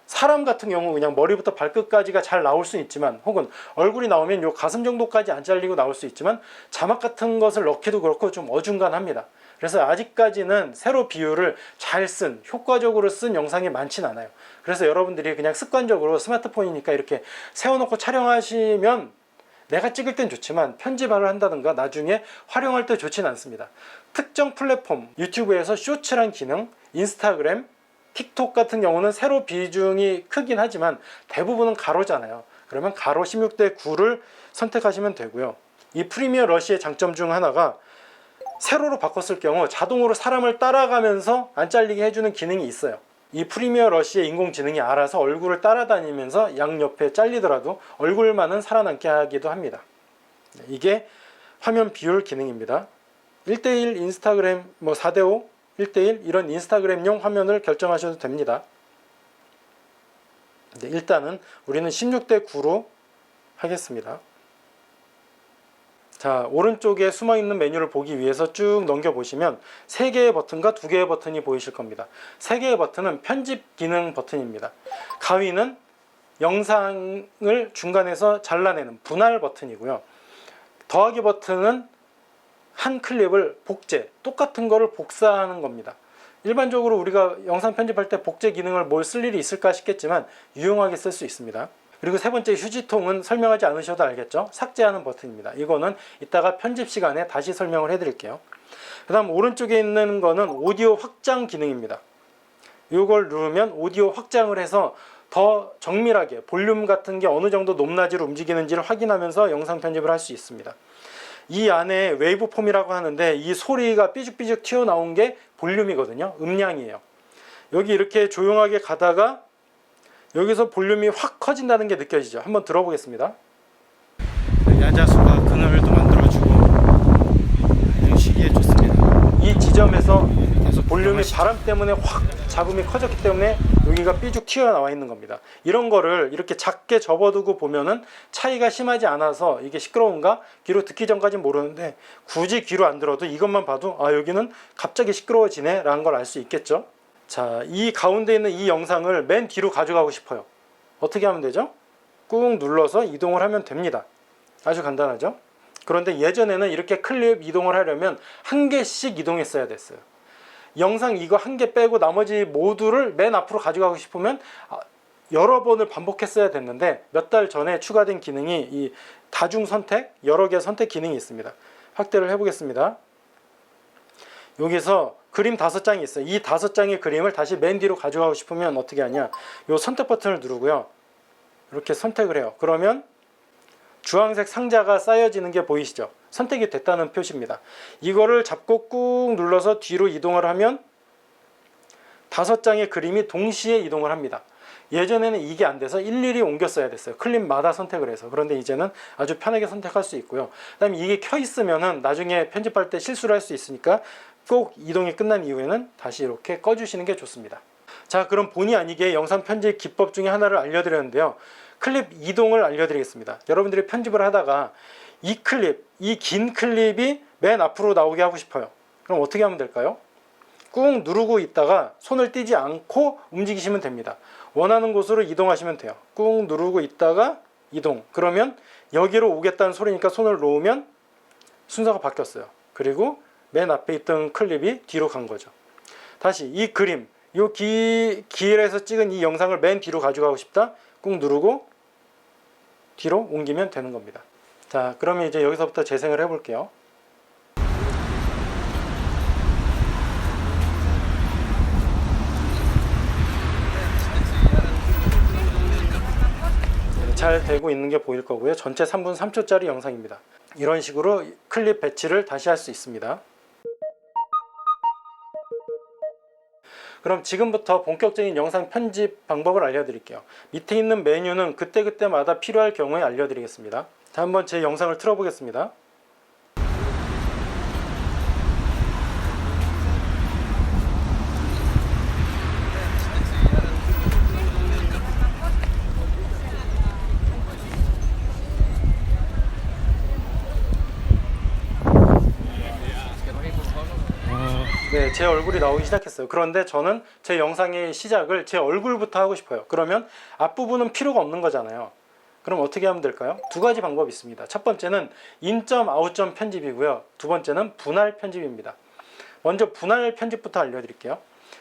사람 같은 경우 그냥 머리부터 발끝까지가 잘 나올 수 있지만, 혹은 얼굴이 나오면 요 가슴 정도까지 안 잘리고 나올 수 있지만, 자막 같은 것을 넣기도 그렇고 좀 어중간합니다. 그래서 아직까지는 세로 비율을 잘 쓴, 효과적으로 쓴 영상이 많진 않아요. 그래서 여러분들이 그냥 습관적으로 스마트폰이니까 이렇게 세워놓고 촬영하시면 내가 찍을 땐 좋지만 편집을 한다든가 나중에 활용할 때 좋진 않습니다. 특정 플랫폼, 유튜브에서 쇼츠란 기능, 인스타그램, 틱톡 같은 경우는 세로 비중이 크긴 하지만 대부분은 가로잖아요. 그러면 가로 16대 9를 선택하시면 되고요. 이 프리미어 러시의 장점 중 하나가 세로로 바꿨을 경우 자동으로 사람을 따라가면서 안 잘리게 해주는 기능이 있어요. 이 프리미어 러시의 인공지능이 알아서 얼굴을 따라다니면서 양옆에 잘리더라도 얼굴만은 살아남게 하기도 합니다. 이게 화면 비율 기능입니다. 1대1 인스타그램 4대5 1대1 이런 인스타그램용 화면을 결정하셔도 됩니다. 일단은 우리는 16대 9로 하겠습니다. 자, 오른쪽에 숨어있는 메뉴를 보기 위해서 쭉 넘겨보시면 3개의 버튼과 2개의 버튼이 보이실 겁니다. 3개의 버튼은 편집 기능 버튼입니다. 가위는 영상을 중간에서 잘라내는 분할 버튼이고요. 더하기 버튼은 한 클립을 복제, 똑같은 거를 복사하는 겁니다. 일반적으로 우리가 영상 편집할 때 복제 기능을 뭘 쓸 일이 있을까 싶겠지만 유용하게 쓸 수 있습니다. 그리고 세 번째 휴지통은 설명하지 않으셔도 알겠죠? 삭제하는 버튼입니다. 이거는 이따가 편집 시간에 다시 설명을 해드릴게요. 그 다음 오른쪽에 있는 거는 오디오 확장 기능입니다. 이걸 누르면 오디오 확장을 해서 더 정밀하게 볼륨 같은 게 어느 정도 높낮이로 움직이는지를 확인하면서 영상 편집을 할 수 있습니다. 이 안에 웨이브 폼이라고 하는데 이 소리가 삐죽삐죽 튀어나온 게 볼륨이거든요. 음량이에요. 여기 이렇게 조용하게 가다가 여기서 볼륨이 확 커진다는 게 느껴지죠. 한번 들어보겠습니다. 야자수가 그늘도 만들어주고 아주 시기에 좋습니다. 이 지점에서 볼륨이 바람 때문에 확 잡음이 커졌기 때문에 여기가 삐죽 튀어나와 있는 겁니다. 이런 거를 이렇게 작게 접어두고 보면은 차이가 심하지 않아서 이게 시끄러운가? 귀로 듣기 전까지는 모르는데 굳이 귀로 안 들어도 이것만 봐도 아, 여기는 갑자기 시끄러워지네 라는 걸 알 수 있겠죠. 자, 이 가운데 있는 이 영상을 맨 뒤로 가져가고 싶어요. 어떻게 하면 되죠? 꾹 눌러서 이동을 하면 됩니다. 아주 간단하죠? 그런데 예전에는 이렇게 클립 이동을 하려면 한 개씩 이동했어야 됐어요. 영상 이거 한 개 빼고 나머지 모두를 맨 앞으로 가져가고 싶으면 여러 번을 반복했어야 됐는데 몇 달 전에 추가된 기능이 이 다중 선택, 여러 개 선택 기능이 있습니다. 확대를 해보겠습니다. 여기서 그림 5장이 있어요. 이 5장의 그림을 다시 맨 뒤로 가져가고 싶으면 어떻게 하냐, 이 선택 버튼을 누르고요. 이렇게 선택을 해요. 그러면 주황색 상자가 쌓여지는 게 보이시죠? 선택이 됐다는 표시입니다. 이거를 잡고 꾹 눌러서 뒤로 이동을 하면 5장의 그림이 동시에 이동을 합니다. 예전에는 이게 안 돼서 일일이 옮겼어야 됐어요. 클립마다 선택을 해서. 그런데 이제는 아주 편하게 선택할 수 있고요. 그 다음에 이게 켜 있으면은 나중에 편집할 때 실수를 할 수 있으니까 꼭 이동이 끝난 이후에는 다시 이렇게 꺼주시는 게 좋습니다. 자, 그럼 본의 아니게 영상 편집 기법 중에 하나를 알려드렸는데요. 클립 이동을 알려드리겠습니다. 여러분들이 편집을 하다가 이 클립, 이 긴 클립이 맨 앞으로 나오게 하고 싶어요. 그럼 어떻게 하면 될까요? 꾹 누르고 있다가 손을 떼지 않고 움직이시면 됩니다. 원하는 곳으로 이동하시면 돼요. 꾹 누르고 있다가 이동. 그러면 여기로 오겠다는 소리니까 손을 놓으면 순서가 바뀌었어요. 그리고 맨 앞에 있던 클립이 뒤로 간 거죠. 다시 이 그림, 이 길에서 찍은 이 영상을 맨 뒤로 가져가고 싶다. 꾹 누르고 뒤로 옮기면 되는 겁니다. 자, 그러면 이제 여기서부터 재생을 해볼게요. 잘 되고 있는 게 보일 거고요. 전체 3분 3초짜리 영상입니다. 이런 식으로 클립 배치를 다시 할 수 있습니다. 그럼 지금부터 본격적인 영상 편집 방법을 알려드릴게요. 밑에 있는 메뉴는 그때그때마다 필요할 경우에 알려드리겠습니다. 자, 한번 제 영상을 틀어보겠습니다. 네, 제 얼굴이 나오기 시작했어요. 그런데 저는 제 영상의 시작을 제 얼굴부터 하고 싶어요. 그러면 앞부분은 필요가 없는 거잖아요. 그럼 어떻게 하면 될까요? 두 가지 방법이 있습니다. 첫 번째는 인점, 아웃점 편집이고요. 두 번째는 분할 편집입니다. 먼저 분할 편집부터 알려드릴게요.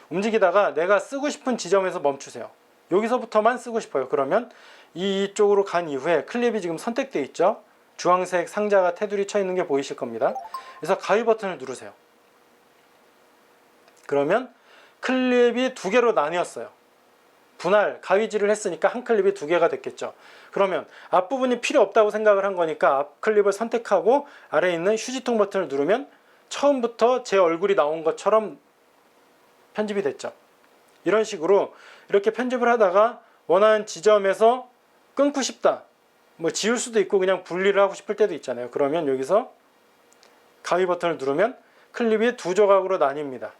움직이다가 내가 쓰고 싶은 지점에서 멈추세요. 여기서부터만 쓰고 싶어요. 그러면 이쪽으로 간 이후에 클립이 지금 선택되어 있죠? 주황색 상자가 테두리 쳐 있는 게 보이실 겁니다. 그래서 가위 버튼을 누르세요. 그러면 클립이 두 개로 나뉘었어요. 분할, 가위질을 했으니까 한 클립이 두 개가 됐겠죠. 그러면 앞부분이 필요 없다고 생각을 한 거니까 앞 클립을 선택하고 아래에 있는 휴지통 버튼을 누르면 처음부터 제 얼굴이 나온 것처럼 편집이 됐죠. 이런 식으로 이렇게 편집을 하다가 원하는 지점에서 끊고 싶다. 뭐 지울 수도 있고 그냥 분리를 하고 싶을 때도 있잖아요. 그러면 여기서 가위 버튼을 누르면 클립이 두 조각으로 나뉩니다.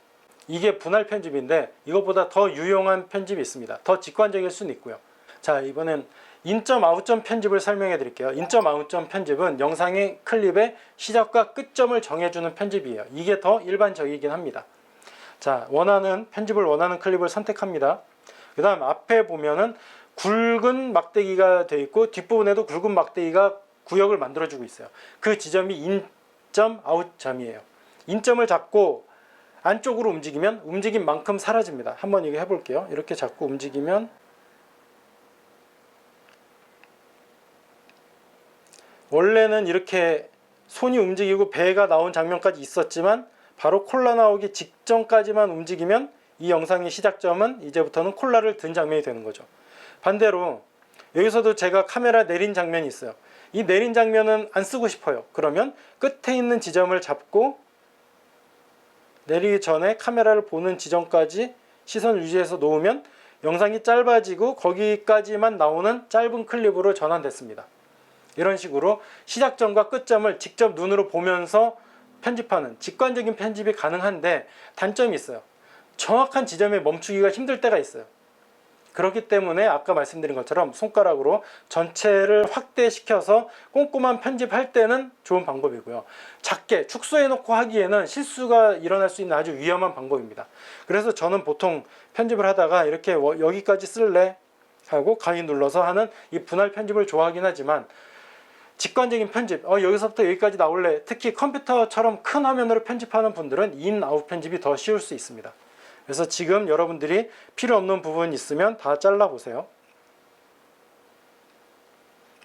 이게 분할 편집인데 이것보다 더 유용한 편집이 있습니다. 더 직관적일 수는 있고요. 자, 이번엔 인점 아웃점 편집을 설명해 드릴게요. 인점 아웃점 편집은 영상의 클립의 시작과 끝점을 정해주는 편집이에요. 이게 더 일반적이긴 합니다. 자, 편집을 원하는 클립을 선택합니다. 그 다음 앞에 보면은 굵은 막대기가 되어 있고 뒷부분에도 굵은 막대기가 구역을 만들어주고 있어요. 그 지점이 인점 아웃점이에요. 인점을 잡고 안쪽으로 움직이면 움직인 만큼 사라집니다. 한번 이거 해볼게요. 이렇게 잡고 움직이면 원래는 이렇게 손이 움직이고 배가 나온 장면까지 있었지만 바로 콜라 나오기 직전까지만 움직이면 이 영상의 시작점은 이제부터는 콜라를 든 장면이 되는 거죠. 반대로 여기서도 제가 카메라 내린 장면이 있어요. 이 내린 장면은 안 쓰고 싶어요. 그러면 끝에 있는 지점을 잡고 내리기 전에 카메라를 보는 지점까지 시선을 유지해서 놓으면 영상이 짧아지고 거기까지만 나오는 짧은 클립으로 전환됐습니다. 이런 식으로 시작점과 끝점을 직접 눈으로 보면서 편집하는 직관적인 편집이 가능한데 단점이 있어요. 정확한 지점에 멈추기가 힘들 때가 있어요. 그렇기 때문에 아까 말씀드린 것처럼 손가락으로 전체를 확대시켜서 꼼꼼한 편집할 때는 좋은 방법이고요. 작게 축소해 놓고 하기에는 실수가 일어날 수 있는 아주 위험한 방법입니다. 그래서 저는 보통 편집을 하다가 이렇게 여기까지 쓸래 하고 가위 눌러서 하는 이 분할 편집을 좋아하긴 하지만 직관적인 편집, 여기서부터 여기까지 나올래, 특히 컴퓨터처럼 큰 화면으로 편집하는 분들은 인, 아웃 편집이 더 쉬울 수 있습니다. 그래서 지금 여러분들이 필요 없는 부분 있으면 다 잘라보세요.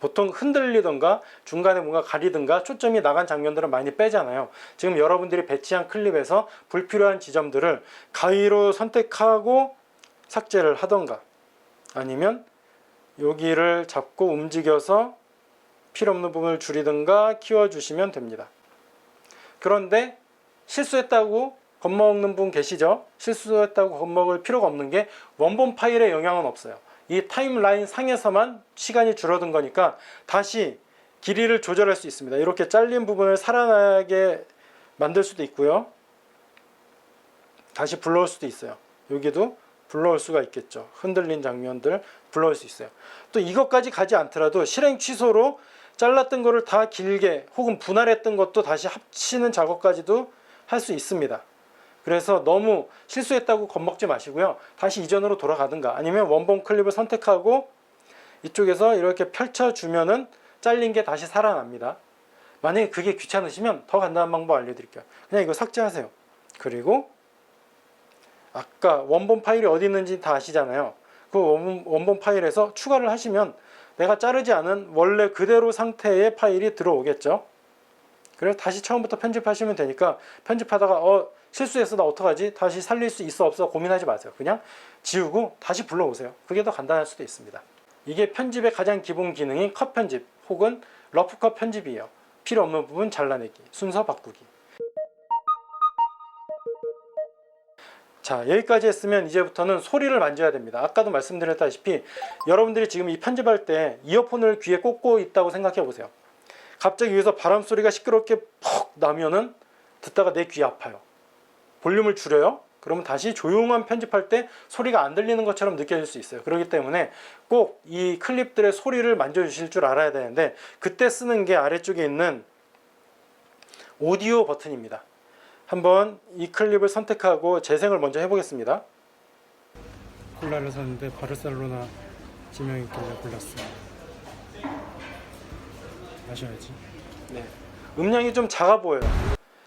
보통 흔들리던가 중간에 뭔가 가리든가 초점이 나간 장면들은 많이 빼잖아요. 지금 여러분들이 배치한 클립에서 불필요한 지점들을 가위로 선택하고 삭제를 하던가 아니면 여기를 잡고 움직여서 필요 없는 부분을 줄이든가 키워주시면 됩니다. 그런데 실수했다고 겁먹는 분 계시죠? 실수했다고 겁먹을 필요가 없는 게 원본 파일에 영향은 없어요. 이 타임라인 상에서만 시간이 줄어든 거니까 다시 길이를 조절할 수 있습니다. 이렇게 잘린 부분을 살아나게 만들 수도 있고요. 다시 불러올 수도 있어요. 여기도 불러올 수가 있겠죠. 흔들린 장면들 불러올 수 있어요. 또 이것까지 가지 않더라도 실행 취소로 잘랐던 거를 다 길게 혹은 분할했던 것도 다시 합치는 작업까지도 할 수 있습니다. 그래서 너무 실수했다고 겁먹지 마시고요. 다시 이전으로 돌아가든가 아니면 원본 클립을 선택하고 이쪽에서 이렇게 펼쳐주면은 잘린 게 다시 살아납니다. 만약에 그게 귀찮으시면 더 간단한 방법 알려드릴게요. 그냥 이거 삭제하세요. 그리고 아까 원본 파일이 어디 있는지 다 아시잖아요. 그 원본 파일에서 추가를 하시면 내가 자르지 않은 원래 그대로 상태의 파일이 들어오겠죠. 그래서 다시 처음부터 편집하시면 되니까 편집하다가 실수했어 나 어떡하지? 다시 살릴 수 있어 없어 고민하지 마세요. 그냥 지우고 다시 불러오세요. 그게 더 간단할 수도 있습니다. 이게 편집의 가장 기본 기능인 컷 편집 혹은 러프 컷 편집이에요. 필요 없는 부분 잘라내기, 순서 바꾸기. 자, 여기까지 했으면 이제부터는 소리를 만져야 됩니다. 아까도 말씀드렸다시피 여러분들이 지금 이 편집할 때 이어폰을 귀에 꽂고 있다고 생각해 보세요. 갑자기 위에서 바람 소리가 시끄럽게 퍽 나면은 듣다가 내 귀 아파요. 볼륨을 줄여요. 그러면 다시 조용한 편집할 때 소리가 안 들리는 것처럼 느껴질 수 있어요. 그렇기 때문에 꼭 이 클립들의 소리를 만져주실 줄 알아야 되는데, 그때 쓰는 게 아래쪽에 있는 오디오 버튼입니다. 한번 이 클립을 선택하고 재생을 먼저 해보겠습니다. 콜라를 샀는데 바르셀로나 지명이 있길래 골랐어요. 마셔야지. 네. 음량이 좀 작아 보여요.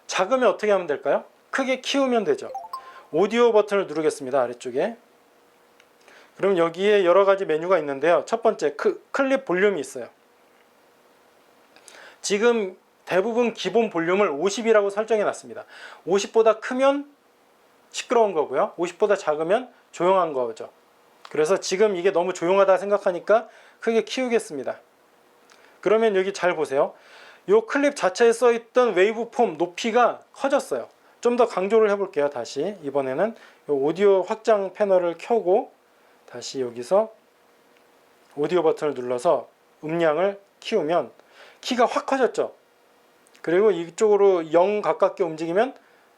작으면 어떻게 하면 될까요? 크게 키우면 되죠. 오디오 버튼을 누르겠습니다. 아래쪽에. 그럼 여기에 여러 가지 메뉴가 있는데요. 첫 번째, 클립 볼륨이 있어요. 지금 대부분 기본 볼륨을 50이라고 설정해 놨습니다. 50보다 크면 시끄러운 거고요. 50보다 작으면 조용한 거죠. 그래서 지금 이게 너무 조용하다 생각하니까 크게 키우겠습니다. 그러면 여기 잘 보세요. 이 클립 자체에 써있던 웨이브폼 높이가 커졌어요. 좀 더 강조를 해볼게요. 다시 이번에는 이 오디오 확장 패널을 켜고 다시 여기서 오디오 버튼을 눌러서 음량을 키우면 키가 확 커졌죠. 그리고 이쪽으로 0 가깝게 움직이면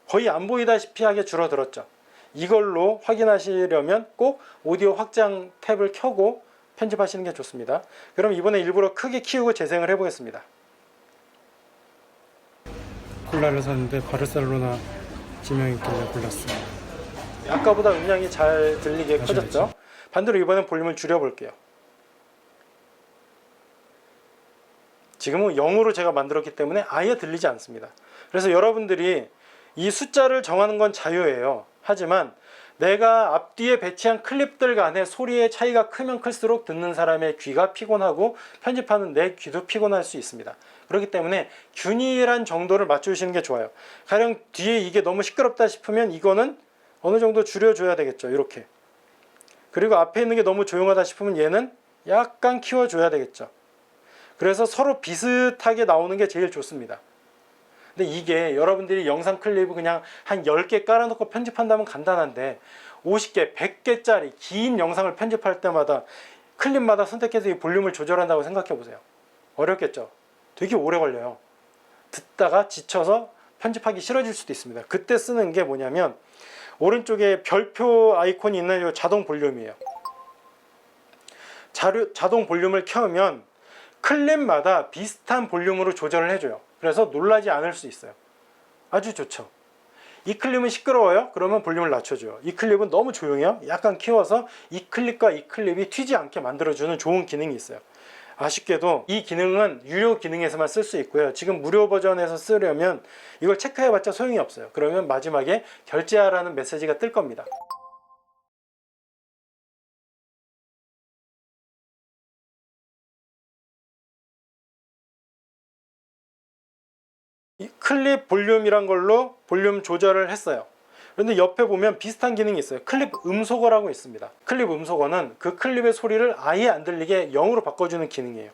거의 안 보이다시피 하게 줄어들었죠. 이걸로 확인하시려면 꼭 오디오 확장 탭을 켜고 편집하시는 게 좋습니다. 그럼 이번에 일부러 크게 키우고 재생을 해보겠습니다. 콜라를 샀는데 바르셀로나 지명이 있길래 골랐어요. 아까보다 음량이 잘 들리게 커졌죠. 반대로 이번엔 볼륨을 줄여볼게요. 지금은 0으로 제가 만들었기 때문에 아예 들리지 않습니다. 그래서 여러분들이 이 숫자를 정하는 건 자유예요. 하지만 내가 앞뒤에 배치한 클립들 간의 소리의 차이가 크면 클수록 듣는 사람의 귀가 피곤하고 편집하는 내 귀도 피곤할 수 있습니다. 그렇기 때문에 균일한 정도를 맞추시는 게 좋아요. 가령 뒤에 이게 너무 시끄럽다 싶으면 이거는 어느 정도 줄여줘야 되겠죠. 이렇게. 그리고 앞에 있는 게 너무 조용하다 싶으면 얘는 약간 키워줘야 되겠죠. 그래서 서로 비슷하게 나오는 게 제일 좋습니다. 근데 이게 여러분들이 영상 클립을 그냥 한 10개 깔아놓고 편집한다면 간단한데 50개, 100개짜리 긴 영상을 편집할 때마다 클립마다 선택해서 이 볼륨을 조절한다고 생각해 보세요. 어렵겠죠? 되게 오래 걸려요. 듣다가 지쳐서 편집하기 싫어질 수도 있습니다. 그때 쓰는 게 뭐냐면 오른쪽에 별표 아이콘이 있는 이 자동 볼륨이에요. 자동 볼륨을 켜면 클립마다 비슷한 볼륨으로 조절을 해줘요. 그래서 놀라지 않을 수 있어요. 아주 좋죠. 이 클립은 시끄러워요? 그러면 볼륨을 낮춰줘요. 이 클립은 너무 조용해요? 약간 키워서 이 클립과 이 클립이 튀지 않게 만들어주는 좋은 기능이 있어요. 아쉽게도 이 기능은 유료 기능에서만 쓸 수 있고요. 지금 무료 버전에서 쓰려면 이걸 체크해봤자 소용이 없어요. 그러면 마지막에 결제하라는 메시지가 뜰 겁니다. 이 클립 볼륨이란 걸로 볼륨 조절을 했어요. 그런데 옆에 보면 비슷한 기능이 있어요. 클립 음소거라고 있습니다. 클립 음소거는 그 클립의 소리를 아예 안 들리게 0으로 바꿔주는 기능이에요.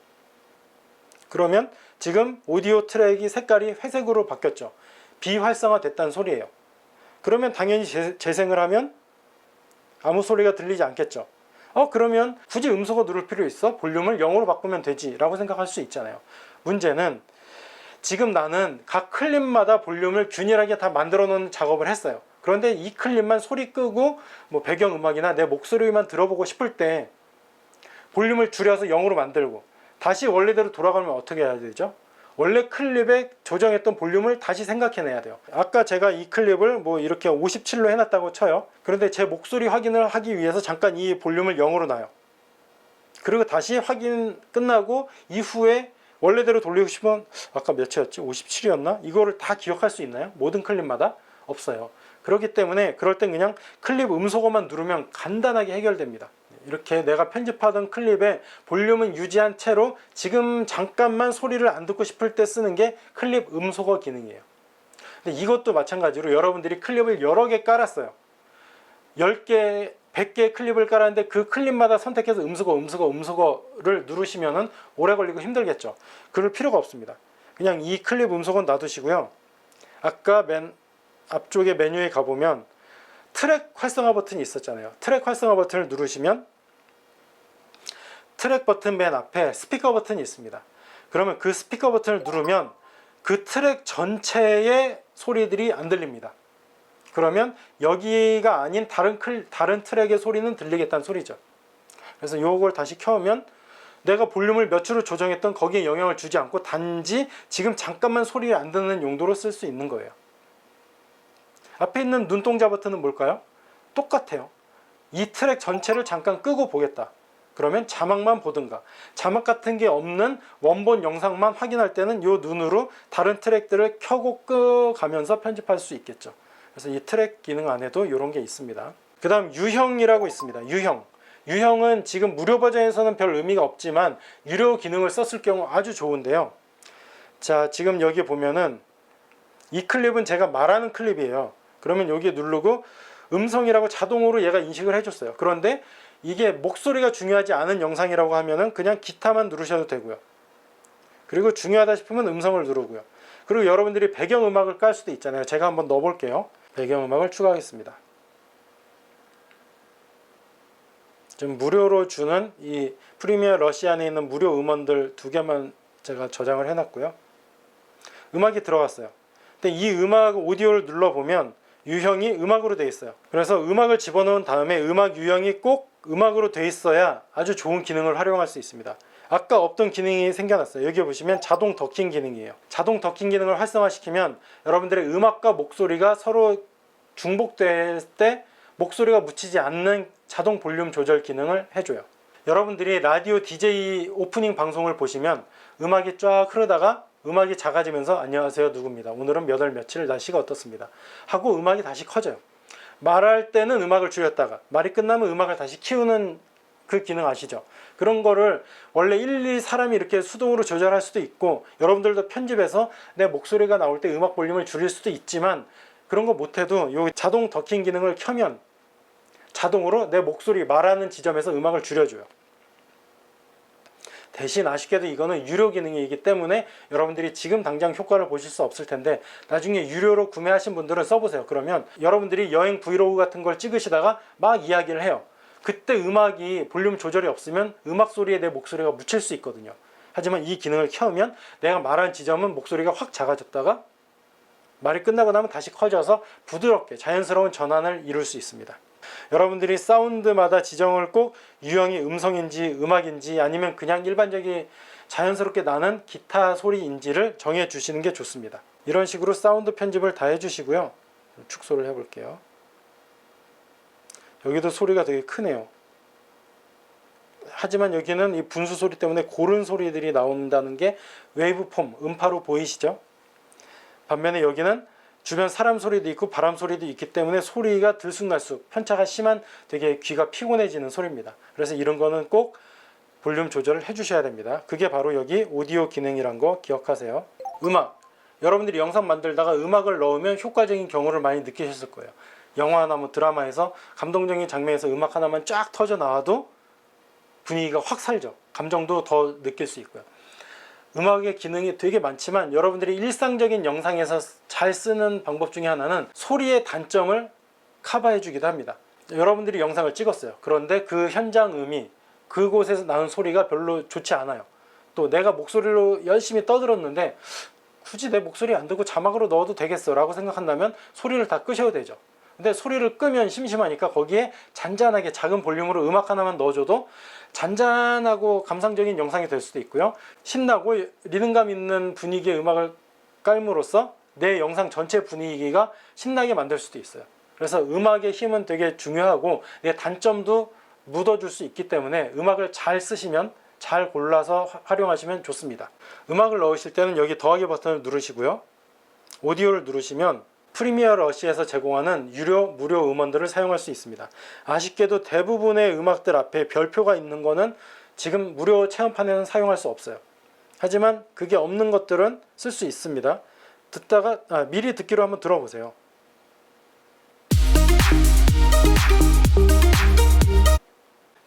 그러면 지금 오디오 트랙이 색깔이 회색으로 바뀌었죠. 비활성화 됐다는 소리예요. 그러면 당연히 재생을 하면 아무 소리가 들리지 않겠죠. 그러면 굳이 음소거 누를 필요 있어? 볼륨을 0으로 바꾸면 되지 라고 생각할 수 있잖아요. 문제는 지금 나는 각 클립마다 볼륨을 균일하게 다 만들어 놓는 작업을 했어요. 그런데 이 클립만 소리 끄고 뭐 배경음악이나 내 목소리만 들어보고 싶을 때 볼륨을 줄여서 0으로 만들고 다시 원래대로 돌아가면 어떻게 해야 되죠? 원래 클립에 조정했던 볼륨을 다시 생각해내야 돼요. 아까 제가 이 클립을 뭐 이렇게 57로 해놨다고 쳐요. 그런데 제 목소리 확인을 하기 위해서 잠깐 이 볼륨을 0으로 놔요. 그리고 다시 확인 끝나고 이후에 원래대로 돌리고 싶으면 아까 몇이었지? 57이었나? 이거를 다 기억할 수 있나요? 모든 클립마다? 없어요. 그렇기 때문에 그럴 땐 그냥 클립 음소거만 누르면 간단하게 해결됩니다. 이렇게 내가 편집하던 클립의 볼륨은 유지한 채로 지금 잠깐만 소리를 안 듣고 싶을 때 쓰는 게 클립 음소거 기능이에요. 근데 이것도 마찬가지로 여러분들이 클립을 여러 개 깔았어요. 10개, 100개의 클립을 깔았는데 그 클립마다 선택해서 음소거를 누르시면 오래 걸리고 힘들겠죠. 그럴 필요가 없습니다. 그냥 이 클립 음소거는 놔두시고요. 아까 맨 앞쪽에 메뉴에 가보면 트랙 활성화 버튼이 있었잖아요. 트랙 활성화 버튼을 누르시면 트랙 버튼 맨 앞에 스피커 버튼이 있습니다. 그러면 그 스피커 버튼을 누르면 그 트랙 전체의 소리들이 안 들립니다. 그러면 여기가 아닌 다른 트랙의 소리는 들리겠다는 소리죠. 그래서 요걸 다시 켜면 내가 볼륨을 몇으로 조정했던 거기에 영향을 주지 않고 단지 지금 잠깐만 소리를 안 듣는 용도로 쓸 수 있는 거예요. 앞에 있는 눈동자 버튼은 뭘까요? 똑같아요. 이 트랙 전체를 잠깐 끄고 보겠다. 그러면 자막만 보든가, 자막 같은 게 없는 원본 영상만 확인할 때는 이 눈으로 다른 트랙들을 켜고 끄가면서 편집할 수 있겠죠. 그래서 이 트랙 기능 안에도 이런 게 있습니다. 그 다음 유형이라고 있습니다. 유형은 지금 무료 버전에서는 별 의미가 없지만 유료 기능을 썼을 경우 아주 좋은데요. 자, 지금 여기 보면은 이 클립은 제가 말하는 클립이에요. 그러면 여기에 누르고 음성이라고 자동으로 얘가 인식을 해줬어요. 그런데 이게 목소리가 중요하지 않은 영상이라고 하면은 그냥 기타만 누르셔도 되고요. 그리고 중요하다 싶으면 음성을 누르고요. 그리고 여러분들이 배경음악을 깔 수도 있잖아요. 제가 한번 넣어볼게요. 배경음악을 추가하겠습니다. 지금 무료로 주는 이 프리미어 러시 안에 있는 무료 음원들 2개만 제가 저장을 해놨고요. 음악이 들어갔어요. 근데 이 음악 오디오를 눌러보면 유형이 음악으로 되어 있어요. 그래서 음악을 집어넣은 다음에 음악 유형이 꼭 음악으로 되어 있어야 아주 좋은 기능을 활용할 수 있습니다. 아까 없던 기능이 생겨났어요. 여기 보시면 자동 더킹 기능이에요. 자동 더킹 기능을 활성화시키면 여러분들의 음악과 목소리가 서로 중복될 때 목소리가 묻히지 않는 자동 볼륨 조절 기능을 해줘요. 여러분들이 라디오 DJ 오프닝 방송을 보시면 음악이 쫙 흐르다가 음악이 작아지면서 안녕하세요 누구입니다. 오늘은 몇 월 며칠 날씨가 어떻습니다. 하고 음악이 다시 커져요. 말할 때는 음악을 줄였다가 말이 끝나면 음악을 다시 키우는 그 기능 아시죠? 그런 거를 원래 일일이 사람이 이렇게 수동으로 조절할 수도 있고 여러분들도 편집해서 내 목소리가 나올 때 음악 볼륨을 줄일 수도 있지만 그런 거 못해도 이 자동 더킹 기능을 켜면 자동으로 내 목소리 말하는 지점에서 음악을 줄여줘요. 대신 아쉽게도 이거는 유료 기능이기 때문에 여러분들이 지금 당장 효과를 보실 수 없을 텐데 나중에 유료로 구매하신 분들은 써보세요. 그러면 여러분들이 여행 브이로그 같은 걸 찍으시다가 막 이야기를 해요. 그때 음악이 볼륨 조절이 없으면 음악 소리에 내 목소리가 묻힐 수 있거든요. 하지만 이 기능을 켜면 내가 말한 지점은 목소리가 확 작아졌다가 말이 끝나고 나면 다시 커져서 부드럽게 자연스러운 전환을 이룰 수 있습니다. 여러분들이 사운드마다 지정을 꼭 유형이 음성인지 음악인지 아니면 그냥 일반적인 자연스럽게 나는 기타 소리인지를 정해 주시는 게 좋습니다. 이런 식으로 사운드 편집을 다 해주시고요. 축소를 해볼게요. 여기도 소리가 되게 크네요. 하지만 여기는 이 분수 소리 때문에 고른 소리들이 나온다는 게 웨이브폼, 음파로 보이시죠? 반면에 여기는 주변 사람 소리도 있고 바람 소리도 있기 때문에 소리가 들쑥날쑥 편차가 심한 되게 귀가 피곤해지는 소리입니다. 그래서 이런 거는 꼭 볼륨 조절을 해주셔야 됩니다. 그게 바로 여기 오디오 기능이란 거 기억하세요. 음악, 여러분들이 영상 만들다가 음악을 넣으면 효과적인 경우를 많이 느끼셨을 거예요. 영화나 뭐 드라마에서 감동적인 장면에서 음악 하나만 쫙 터져 나와도 분위기가 확 살죠. 감정도 더 느낄 수 있고요. 음악의 기능이 되게 많지만 여러분들이 일상적인 영상에서 잘 쓰는 방법 중에 하나는 소리의 단점을 커버해 주기도 합니다. 여러분들이 영상을 찍었어요. 그런데 그 현장 음이 그곳에서 나는 소리가 별로 좋지 않아요. 또 내가 목소리로 열심히 떠들었는데 굳이 내 목소리 안 듣고 자막으로 넣어도 되겠어 라고 생각한다면 소리를 다 끄셔도 되죠. 근데 소리를 끄면 심심하니까 거기에 잔잔하게 작은 볼륨으로 음악 하나만 넣어줘도 잔잔하고 감상적인 영상이 될 수도 있고요. 신나고 리듬감 있는 분위기의 음악을 깔므로써 내 영상 전체 분위기가 신나게 만들 수도 있어요. 그래서 음악의 힘은 되게 중요하고 내 단점도 묻어줄 수 있기 때문에 음악을 잘 쓰시면 잘 골라서 활용하시면 좋습니다. 음악을 넣으실 때는 여기 더하기 버튼을 누르시고요. 오디오를 누르시면 프리미어 러시에서 제공하는 유료, 무료 음원들을 사용할 수 있습니다. 아쉽게도 대부분의 음악들 앞에 별표가 있는 거는 지금 무료 체험판에는 사용할 수 없어요. 하지만 그게 없는 것들은 쓸 수 있습니다. 미리 듣기로 한번 들어보세요.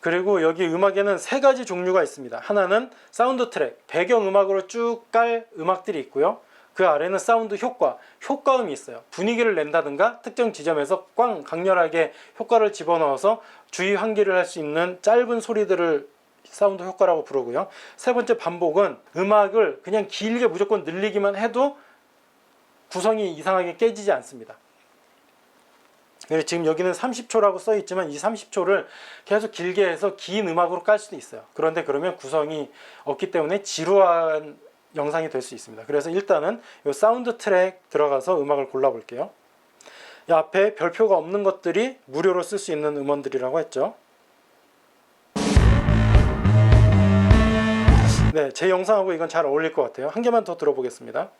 그리고 여기 음악에는 3가지 종류가 있습니다. 하나는 사운드 트랙, 배경음악으로 쭉 깔 음악들이 있고요. 그 아래는 사운드 효과음이 있어요. 분위기를 낸다든가 특정 지점에서 꽝 강렬하게 효과를 집어넣어서 주의 환기를 할 수 있는 짧은 소리들을 사운드 효과라고 부르고요. 세 번째 반복은 음악을 그냥 길게 무조건 늘리기만 해도 구성이 이상하게 깨지지 않습니다. 지금 여기는 30초라고 써 있지만 이 30초를 계속 길게 해서 긴 음악으로 깔 수도 있어요. 그런데 그러면 구성이 없기 때문에 지루한 영상이 될 수 있습니다. 그래서 일단은 이 사운드 트랙 들어가서 음악을 골라 볼게요. 이 앞에 별표가 없는 것들이 무료로 쓸 수 있는 음원들이라고 했죠. 네, 제 영상하고 이건 잘 어울릴 것 같아요. 한 개만 더 들어보겠습니다.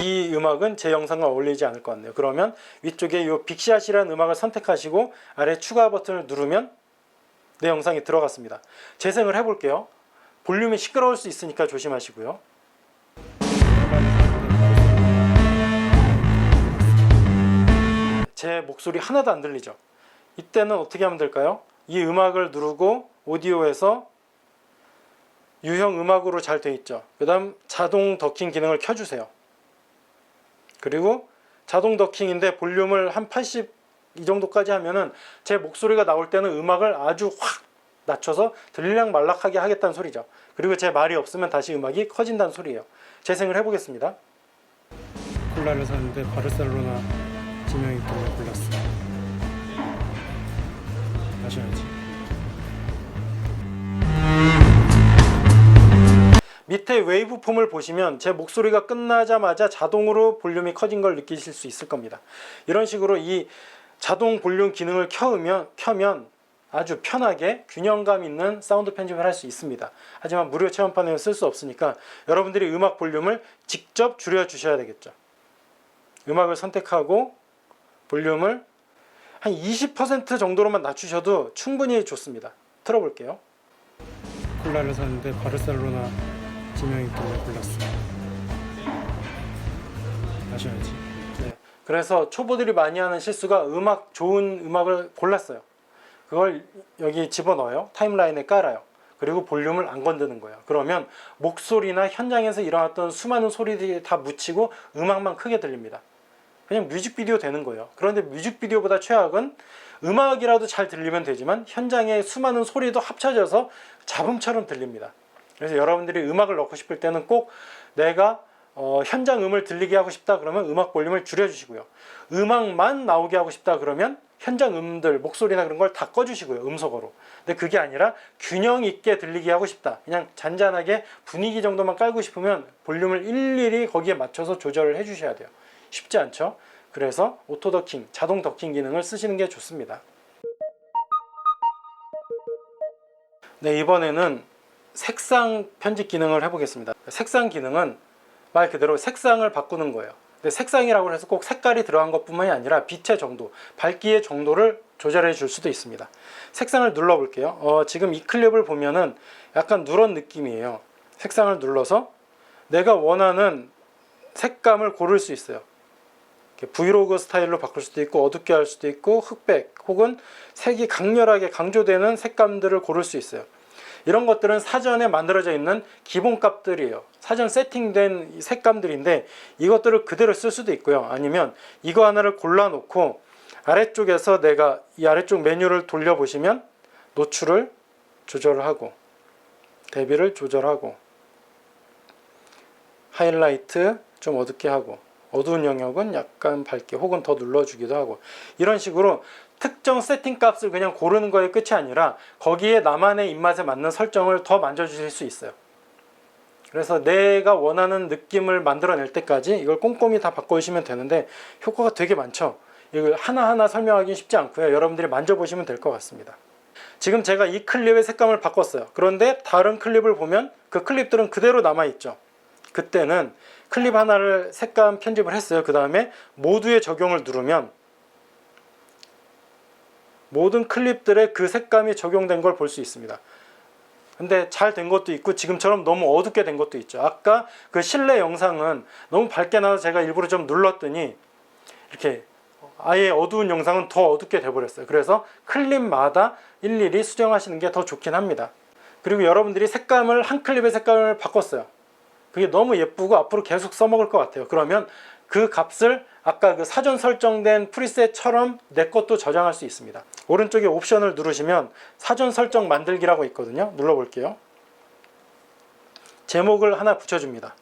이 음악은 제 영상과 어울리지 않을 것 같네요. 그러면 위쪽에 이 빅샷이라는 음악을 선택하시고 아래 추가 버튼을 누르면 내 영상이 들어갔습니다. 재생을 해볼게요. 볼륨이 시끄러울 수 있으니까 조심하시고요. 제 목소리 하나도 안 들리죠? 이때는 어떻게 하면 될까요? 이 음악을 누르고 오디오에서 유형 음악으로 잘 되어 있죠. 그 다음 자동 더킹 기능을 켜주세요. 그리고 자동 더킹인데 볼륨을 한 80 이 정도까지 하면은 제 목소리가 나올 때는 음악을 아주 확 낮춰서 들락말락하게 하겠다는 소리죠. 그리고 제 말이 없으면 다시 음악이 커진다는 소리예요. 재생을 해보겠습니다. 콜라를 샀는데 바르셀로나 지명이 있길래 골랐어. 마셔야지. 밑에 웨이브폼을 보시면 제 목소리가 끝나자마자 자동으로 볼륨이 커진 걸 느끼실 수 있을 겁니다. 이런 식으로 이 자동 볼륨 기능을 켜면 아주 편하게 균형감 있는 사운드 편집을 할 수 있습니다. 하지만 무료 체험판에는 쓸 수 없으니까 여러분들이 음악 볼륨을 직접 줄여 주셔야 되겠죠. 음악을 선택하고 볼륨을 한 20% 정도로만 낮추셔도 충분히 좋습니다. 틀어볼게요. 콜라를 샀는데 바르셀로나 지명이 있길래 골랐어. 마셔야지. 네. 그래서 초보들이 많이 하는 실수가 좋은 음악을 골랐어요. 그걸 여기 집어넣어요. 타임라인에 깔아요. 그리고 볼륨을 안 건드는 거예요. 그러면 목소리나 현장에서 일어났던 수많은 소리들이 다 묻히고 음악만 크게 들립니다. 그냥 뮤직비디오 되는 거예요. 그런데 뮤직비디오보다 최악은 음악이라도 잘 들리면 되지만 현장의 수많은 소리도 합쳐져서 잡음처럼 들립니다. 그래서 여러분들이 음악을 넣고 싶을 때는 꼭 내가 현장 음을 들리게 하고 싶다 그러면 음악 볼륨을 줄여주시고요. 음악만 나오게 하고 싶다 그러면 현장 음들, 목소리나 그런 걸 다 꺼주시고요. 음소거로. 근데 그게 아니라 균형 있게 들리게 하고 싶다. 그냥 잔잔하게 분위기 정도만 깔고 싶으면 볼륨을 일일이 거기에 맞춰서 조절을 해주셔야 돼요. 쉽지 않죠? 그래서 오토 더킹, 자동 더킹 기능을 쓰시는 게 좋습니다. 네, 이번에는 색상 편집 기능을 해보겠습니다. 색상 기능은 말 그대로 색상을 바꾸는 거예요. 근데 색상이라고 해서 꼭 색깔이 들어간 것뿐만이 아니라 빛의 정도, 밝기의 정도를 조절해 줄 수도 있습니다. 색상을 눌러 볼게요. 지금 이 클립을 보면은 약간 누런 느낌이에요. 색상을 눌러서 내가 원하는 색감을 고를 수 있어요. 브이로그 스타일로 바꿀 수도 있고 어둡게 할 수도 있고 흑백 혹은 색이 강렬하게 강조되는 색감들을 고를 수 있어요. 이런 것들은 사전에 만들어져 있는 기본값들이에요. 사전 세팅된 색감들인데 이것들을 그대로 쓸 수도 있고요. 아니면 이거 하나를 골라놓고 아래쪽에서 내가 이 아래쪽 메뉴를 돌려보시면 노출을 조절하고 대비를 조절하고 하이라이트 좀 어둡게 하고 어두운 영역은 약간 밝게 혹은 더 눌러주기도 하고 이런 식으로 특정 세팅 값을 그냥 고르는 거에 끝이 아니라 거기에 나만의 입맛에 맞는 설정을 더 만져주실 수 있어요. 그래서 내가 원하는 느낌을 만들어낼 때까지 이걸 꼼꼼히 다 바꿔주시면 되는데 효과가 되게 많죠. 이걸 하나하나 설명하기 쉽지 않고요. 여러분들이 만져보시면 될 것 같습니다. 지금 제가 이 클립의 색감을 바꿨어요. 그런데 다른 클립을 보면 그 클립들은 그대로 남아있죠. 그때는 클립 하나를 색감 편집을 했어요. 그 다음에 모두의 적용을 누르면 모든 클립들에 그 색감이 적용된 걸 볼 수 있습니다. 근데 잘 된 것도 있고 지금처럼 너무 어둡게 된 것도 있죠. 아까 그 실내 영상은 너무 밝게 나와서 제가 일부러 좀 눌렀더니 이렇게 아예 어두운 영상은 더 어둡게 돼버렸어요. 그래서 클립마다 일일이 수정하시는 게 더 좋긴 합니다. 그리고 여러분들이 색감을 한 클립의 색감을 바꿨어요. 그게 너무 예쁘고 앞으로 계속 써먹을 것 같아요. 그러면 그 값을 아까 그 사전 설정된 프리셋처럼 내 것도 저장할 수 있습니다. 오른쪽에 옵션을 누르시면 사전 설정 만들기라고 있거든요. 눌러볼게요. 제목을 하나 붙여줍니다.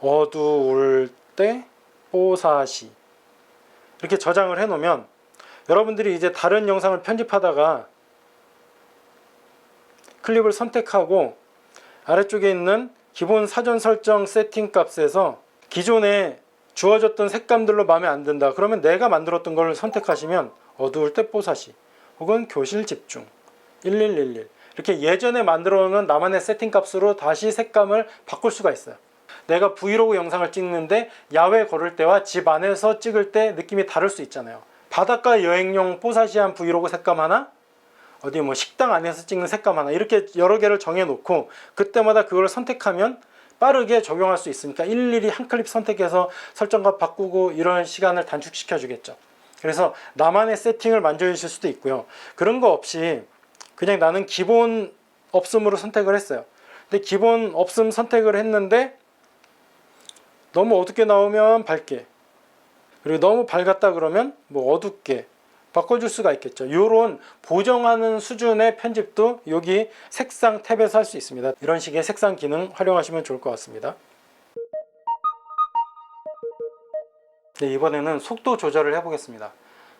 어두울 때 뽀사시. 이렇게 저장을 해 놓으면 여러분들이 이제 다른 영상을 편집하다가 클립을 선택하고 아래쪽에 있는 기본 사전 설정 세팅 값에서 기존에 주어졌던 색감들로 마음에 안 든다 그러면 내가 만들었던 걸 선택하시면 어두울 때 뽀사시 혹은 교실 집중 1111 이렇게 예전에 만들어 놓은 나만의 세팅 값으로 다시 색감을 바꿀 수가 있어요. 내가 브이로그 영상을 찍는데 야외 걸을 때와 집 안에서 찍을 때 느낌이 다를 수 있잖아요. 바닷가 여행용 뽀사시한 브이로그 색감 하나, 어디 뭐 식당 안에서 찍는 색감 하나, 이렇게 여러 개를 정해 놓고 그때마다 그걸 선택하면 빠르게 적용할 수 있으니까 일일이 한 클립 선택해서 설정값 바꾸고 이런 시간을 단축시켜 주겠죠. 그래서 나만의 세팅을 만져 주실 수도 있고요. 그런 거 없이 그냥 나는 기본 없음으로 선택을 했어요. 근데 기본 없음 선택을 했는데 너무 어둡게 나오면 밝게, 그리고 너무 밝았다 그러면 뭐 어둡게 바꿔줄 수가 있겠죠. 이런 보정하는 수준의 편집도 여기 색상 탭에서 할 수 있습니다. 이런 식의 색상 기능 활용하시면 좋을 것 같습니다. 네, 이번에는 속도 조절을 해보겠습니다.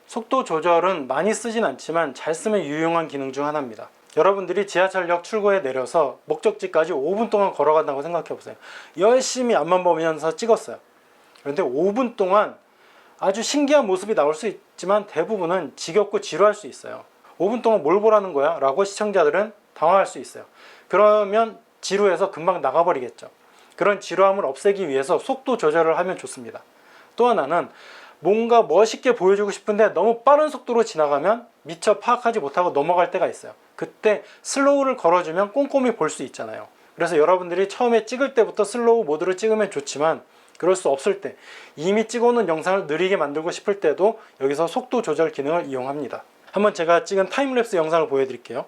속도 조절은 많이 쓰진 않지만 잘 쓰면 유용한 기능 중 하나입니다. 여러분들이 지하철역 출구에 내려서 목적지까지 5분 동안 걸어간다고 생각해 보세요. 열심히 앞만 보면서 찍었어요. 그런데 5분 동안 아주 신기한 모습이 나올 수 있지만 대부분은 지겹고 지루할 수 있어요. 5분 동안 뭘 보라는 거야? 라고 시청자들은 당황할 수 있어요. 그러면 지루해서 금방 나가버리겠죠. 그런 지루함을 없애기 위해서 속도 조절을 하면 좋습니다. 또 하나는 뭔가 멋있게 보여주고 싶은데 너무 빠른 속도로 지나가면 미처 파악하지 못하고 넘어갈 때가 있어요. 그때 슬로우를 걸어주면 꼼꼼히 볼 수 있잖아요. 그래서 여러분들이 처음에 찍을 때부터 슬로우 모드로 찍으면 좋지만 그럴 수 없을 때, 이미 찍어놓은 영상을 느리게 만들고 싶을 때도 여기서 속도 조절 기능을 이용합니다. 한번 제가 찍은 타임랩스 영상을 보여드릴게요.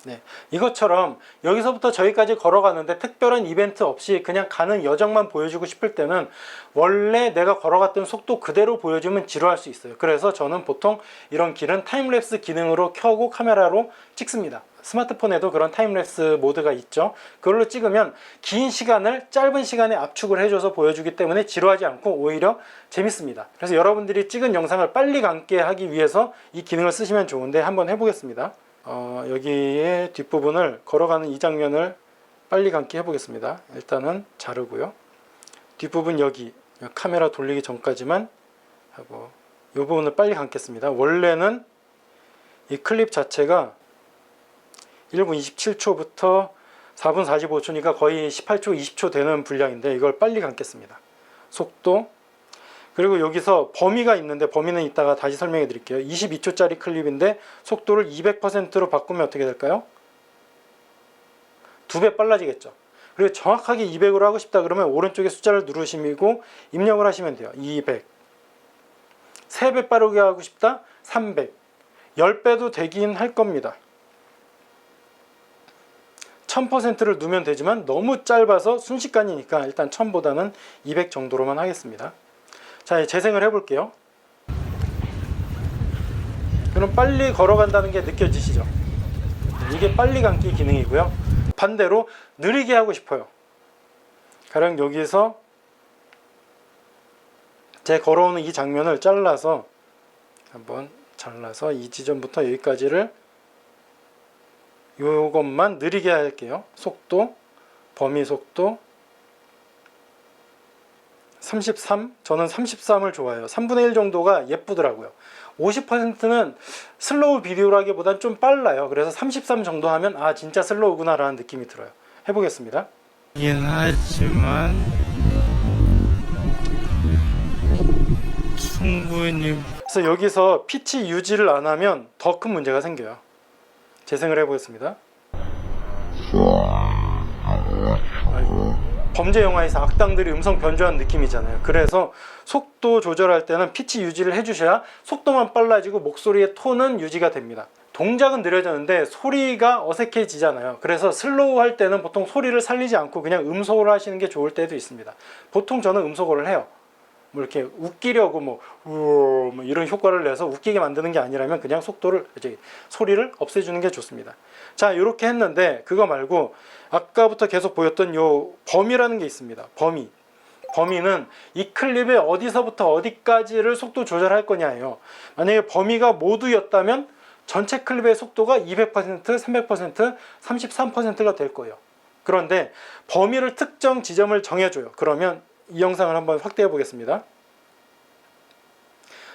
네, 이것처럼 여기서부터 저기까지 걸어가는데 특별한 이벤트 없이 그냥 가는 여정만 보여주고 싶을 때는 원래 내가 걸어갔던 속도 그대로 보여주면 지루할 수 있어요. 그래서 저는 보통 이런 길은 타임랩스 기능으로 켜고 카메라로 찍습니다. 스마트폰에도 그런 타임랩스 모드가 있죠. 그걸로 찍으면 긴 시간을 짧은 시간에 압축을 해줘서 보여주기 때문에 지루하지 않고 오히려 재밌습니다. 그래서 여러분들이 찍은 영상을 빨리 감게 하기 위해서 이 기능을 쓰시면 좋은데 한번 해보겠습니다. 여기에 뒷부분을 걸어가는 이 장면을 빨리 감기 해보겠습니다. 일단은 자르고요. 뒷부분 여기 카메라 돌리기 전까지만 하고 이 부분을 빨리 감겠습니다. 원래는 이 클립 자체가 1분 27초부터 4분 45초니까 거의 18초 20초 되는 분량인데 이걸 빨리 감겠습니다. 속도, 그리고 여기서 범위가 있는데 범위는 이따가 다시 설명해 드릴게요. 22초짜리 클립인데 속도를 200%로 바꾸면 어떻게 될까요? 2배 빨라지겠죠. 그리고 정확하게 200으로 하고 싶다 그러면 오른쪽에 숫자를 누르시고 입력을 하시면 돼요. 200. 3배 빠르게 하고 싶다? 300. 10배도 되긴 할 겁니다. 1000%를 누르면 되지만 너무 짧아서 순식간이니까 일단 1000보다는 200 정도로만 하겠습니다. 자, 재생을 해볼게요. 그럼 빨리 걸어간다는 게 느껴지시죠? 이게 빨리 감기 기능이고요. 반대로 느리게 하고 싶어요. 가령 여기서 제 걸어오는 이 장면을 잘라서 한번 잘라서 이 지점부터 여기까지를 요것만 느리게 할게요. 속도, 범위 속도 33, 저는 33을 좋아해요. 3분의 1 정도가 예쁘더라고요. 50%는 슬로우 비디오라기보단 좀 빨라요. 그래서 33 정도 하면 아 진짜 슬로우구나 라는 느낌이 들어요. 해보겠습니다. 하지만 충분히 그래서 여기서 피치 유지를 안 하면 더 큰 문제가 생겨요. 재생을 해보겠습니다. 범죄 영화에서 악당들이 음성 변조한 느낌이잖아요. 그래서 속도 조절할 때는 피치 유지를 해주셔야 속도만 빨라지고 목소리의 톤은 유지가 됩니다. 동작은 느려졌는데 소리가 어색해지잖아요. 그래서 슬로우 할 때는 보통 소리를 살리지 않고 그냥 음소거를 하시는 게 좋을 때도 있습니다. 보통 저는 음소거를 해요. 뭐 이렇게 웃기려고 뭐 이런 효과를 내서 웃기게 만드는 게 아니라면 그냥 속도를 이제 소리를 없애주는 게 좋습니다. 자, 이렇게 했는데 그거 말고 아까부터 계속 보였던 요 범위라는 게 있습니다. 범위는 이 클립의 어디서부터 어디까지를 속도 조절할 거냐예요. 만약에 범위가 모두였다면 전체 클립의 속도가 200%, 300%, 33%가 될 거예요. 그런데 범위를 특정 지점을 정해줘요. 그러면 이 영상을 한번 확대해 보겠습니다.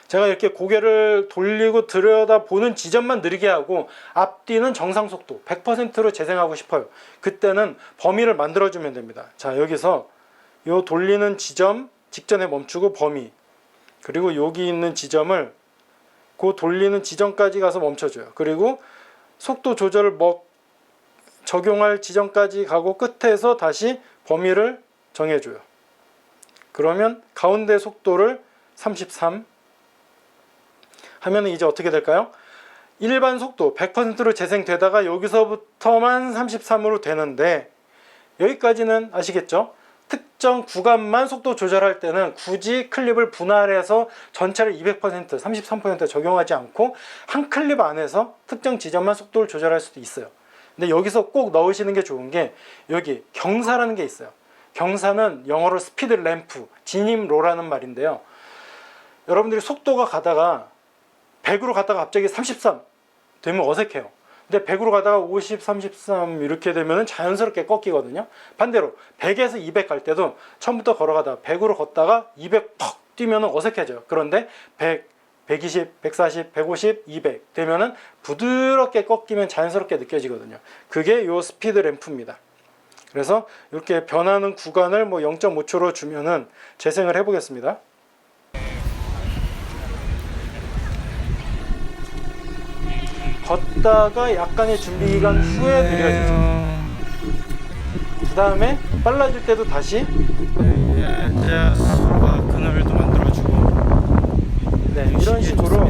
제가 이렇게 고개를 돌리고 들여다보는 지점만 느리게 하고 앞뒤는 정상 속도 100%로 재생하고 싶어요. 그때는 범위를 만들어주면 됩니다. 자, 여기서 요 돌리는 지점 직전에 멈추고 범위, 그리고 여기 있는 지점을 그 돌리는 지점까지 가서 멈춰줘요. 그리고 속도 조절을 적용할 지점까지 가고 끝에서 다시 범위를 정해줘요. 그러면 가운데 속도를 33 하면 이제 어떻게 될까요? 일반 속도 100%로 재생되다가 여기서부터만 33으로 되는데, 여기까지는 아시겠죠? 특정 구간만 속도 조절할 때는 굳이 클립을 분할해서 전체를 200%, 33% 적용하지 않고 한 클립 안에서 특정 지점만 속도를 조절할 수도 있어요. 근데 여기서 꼭 넣으시는 게 좋은 게 여기 경사라는 게 있어요. 경사는 영어로 스피드 램프, 진입로라는 말인데요. 여러분들이 속도가 가다가 100으로 가다가 갑자기 33 되면 어색해요. 근데 100으로 가다가 50, 33 이렇게 되면 자연스럽게 꺾이거든요. 반대로 100에서 200 갈 때도 처음부터 걸어가다가 100으로 걷다가 200 퍽 뛰면 어색해져요. 그런데 100, 120, 140, 150, 200 되면 부드럽게 꺾이면 자연스럽게 느껴지거든요. 그게 요 스피드 램프입니다. 그래서 이렇게 변하는 구간을 뭐 0.5초로 주면은 재생을 해보겠습니다. 걷다가 약간의 준비 기간 후에 느려지죠. 그 다음에 빨라질 때도 다시 서로가 그늘도 만들어주고. 네, 이런 식으로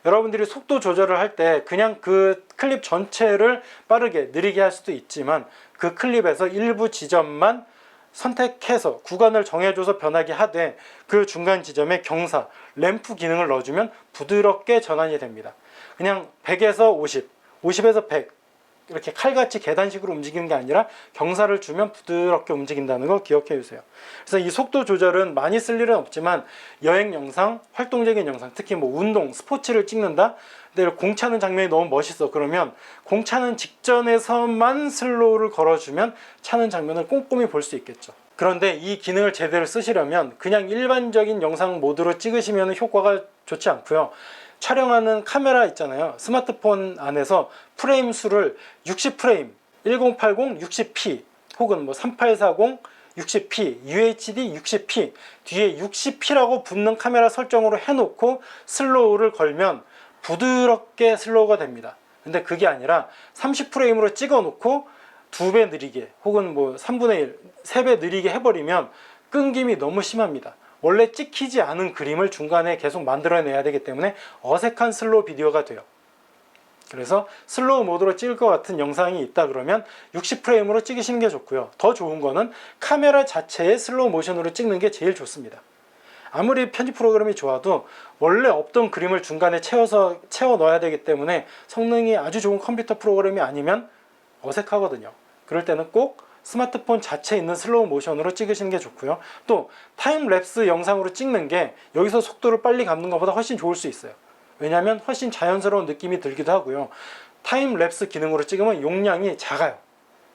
여러분들이 속도 조절을 할 때 그냥 그 클립 전체를 빠르게 느리게 할 수도 있지만 그 클립에서 일부 지점만 선택해서 구간을 정해줘서 변하게 하되 그 중간 지점에 경사, 램프 기능을 넣어주면 부드럽게 전환이 됩니다. 그냥 100에서 50, 50에서 100 이렇게 칼같이 계단식으로 움직이는 게 아니라 경사를 주면 부드럽게 움직인다는 거 기억해 주세요. 그래서 이 속도 조절은 많이 쓸 일은 없지만 여행 영상, 활동적인 영상, 특히 뭐 운동, 스포츠를 찍는다. 근데 공 차는 장면이 너무 멋있어. 그러면 공 차는 직전에서만 슬로우를 걸어주면 차는 장면을 꼼꼼히 볼 수 있겠죠. 그런데 이 기능을 제대로 쓰시려면 그냥 일반적인 영상 모드로 찍으시면 효과가 좋지 않고요. 촬영하는 카메라 있잖아요. 스마트폰 안에서 프레임 수를 60프레임, 1080 60p 혹은 뭐 3840 60p, UHD 60p 뒤에 60p라고 붙는 카메라 설정으로 해놓고 슬로우를 걸면 부드럽게 슬로우가 됩니다. 근데 그게 아니라 30프레임으로 찍어 놓고 2배 느리게 혹은 뭐 3분의 1, 3배 느리게 해버리면 끊김이 너무 심합니다. 원래 찍히지 않은 그림을 중간에 계속 만들어내야 되기 때문에 어색한 슬로우 비디오가 돼요. 그래서 슬로우 모드로 찍을 것 같은 영상이 있다 그러면 60프레임으로 찍으시는 게 좋고요. 더 좋은 거는 카메라 자체의 슬로우 모션으로 찍는 게 제일 좋습니다. 아무리 편집 프로그램이 좋아도 원래 없던 그림을 중간에 채워 넣어야 되기 때문에 성능이 아주 좋은 컴퓨터 프로그램이 아니면 어색하거든요. 그럴 때는 꼭 스마트폰 자체에 있는 슬로우 모션으로 찍으시는 게 좋고요. 또 타임랩스 영상으로 찍는 게 여기서 속도를 빨리 감는 것보다 훨씬 좋을 수 있어요. 왜냐하면 훨씬 자연스러운 느낌이 들기도 하고요. 타임랩스 기능으로 찍으면 용량이 작아요.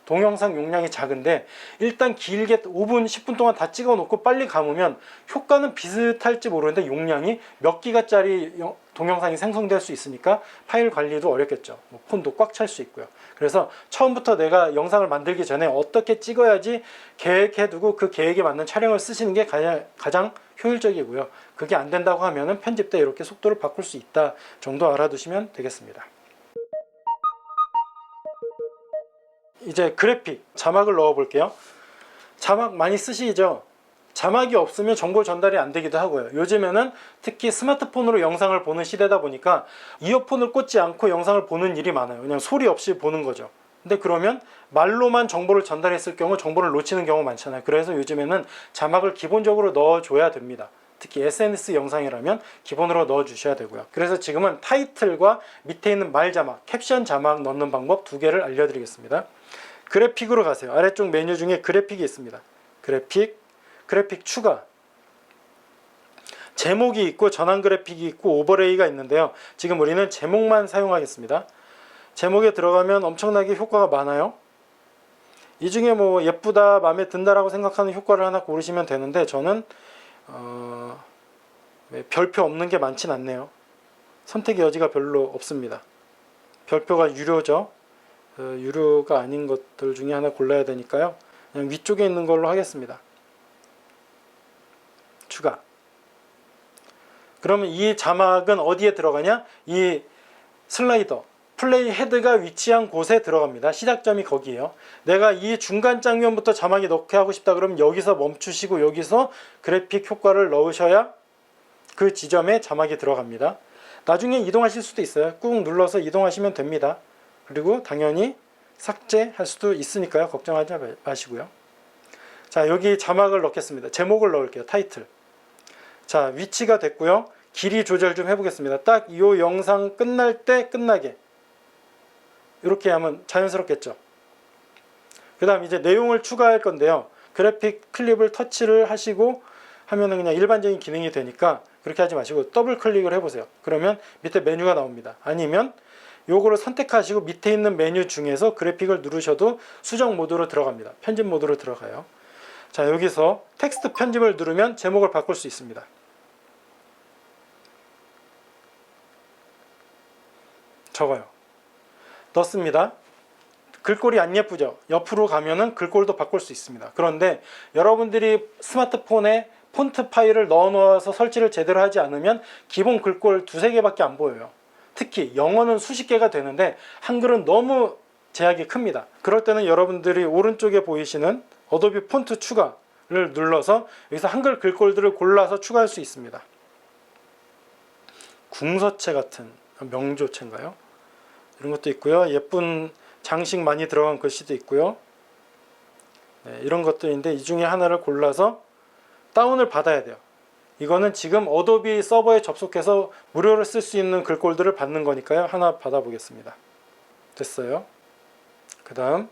동영상 용량이 작은데 일단 길게 5분, 10분 동안 다 찍어 놓고 빨리 감으면 효과는 비슷할지 모르는데 용량이 몇 기가짜리 동영상이 생성될 수 있으니까 파일 관리도 어렵겠죠. 뭐 폰도 꽉 찰 수 있고요. 그래서 처음부터 내가 영상을 만들기 전에 어떻게 찍어야지 계획해두고 그 계획에 맞는 촬영을 쓰시는 게 가장 효율적이고요. 그게 안 된다고 하면은 편집 때 이렇게 속도를 바꿀 수 있다 정도 알아두시면 되겠습니다. 이제 그래픽 자막을 넣어 볼게요. 자막 많이 쓰시죠? 자막이 없으면 정보 전달이 안 되기도 하고요. 요즘에는 특히 스마트폰으로 영상을 보는 시대다 보니까 이어폰을 꽂지 않고 영상을 보는 일이 많아요. 그냥 소리 없이 보는 거죠. 근데 그러면 말로만 정보를 전달했을 경우 정보를 놓치는 경우가 많잖아요. 그래서 요즘에는 자막을 기본적으로 넣어줘야 됩니다. 특히 SNS 영상이라면 기본으로 넣어주셔야 되고요. 그래서 지금은 타이틀과 밑에 있는 말 자막, 캡션 자막 넣는 방법 두 개를 알려드리겠습니다. 그래픽으로 가세요. 아래쪽 메뉴 중에 그래픽이 있습니다. 그래픽 추가. 제목이 있고 전환 그래픽이 있고 오버레이가 있는데요. 지금 우리는 제목만 사용하겠습니다. 제목에 들어가면 엄청나게 효과가 많아요. 이 중에 뭐 예쁘다, 마음에 든다라고 생각하는 효과를 하나 고르시면 되는데 저는 별표 없는 게 많진 않네요. 선택의 여지가 별로 없습니다. 별표가 유료죠. 유료가 아닌 것들 중에 하나 골라야 되니까요. 그냥 위쪽에 있는 걸로 하겠습니다. 추가. 그러면 이 자막은 어디에 들어가냐? 이 슬라이더, 플레이 헤드가 위치한 곳에 들어갑니다. 시작점이 거기에요. 내가 이 중간 장면부터 자막이 넣게 하고 싶다 그러면 여기서 멈추시고 여기서 그래픽 효과를 넣으셔야 그 지점에 자막이 들어갑니다. 나중에 이동하실 수도 있어요. 꾹 눌러서 이동하시면 됩니다. 그리고 당연히 삭제할 수도 있으니까요. 걱정하지 마시고요. 자, 여기 자막을 넣겠습니다. 제목을 넣을게요. 타이틀. 자, 위치가 됐고요. 길이 조절 좀 해보겠습니다. 딱 이 영상 끝날 때 끝나게 이렇게 하면 자연스럽겠죠. 그 다음 이제 내용을 추가할 건데요. 그래픽 클립을 터치를 하시고 하면은 그냥 일반적인 기능이 되니까 그렇게 하지 마시고 더블 클릭을 해보세요. 그러면 밑에 메뉴가 나옵니다. 아니면 요거를 선택하시고 밑에 있는 메뉴 중에서 그래픽을 누르셔도 수정 모드로 들어갑니다. 편집 모드로 들어가요. 자, 여기서 텍스트 편집을 누르면 제목을 바꿀 수 있습니다. 적어요. 넣습니다. 글꼴이 안 예쁘죠? 옆으로 가면은 글꼴도 바꿀 수 있습니다. 그런데 여러분들이 스마트폰에 폰트 파일을 넣어 놓아서 설치를 제대로 하지 않으면 기본 글꼴 두세 개밖에 안 보여요. 특히 영어는 수십 개가 되는데 한글은 너무 제약이 큽니다. 그럴 때는 여러분들이 오른쪽에 보이시는 어도비 폰트 추가를 눌러서 여기서 한글 글꼴들을 골라서 추가할 수 있습니다. 궁서체 같은 명조체인가요? 이런 것도 있고요. 예쁜 장식 많이 들어간 글씨도 있고요. 네, 이런 것들인데 이 중에 하나를 골라서 다운을 받아야 돼요. 이거는 지금 어도비 서버에 접속해서 무료로 쓸 수 있는 글꼴들을 받는 거니까요. 하나 받아보겠습니다. 됐어요. 그 다음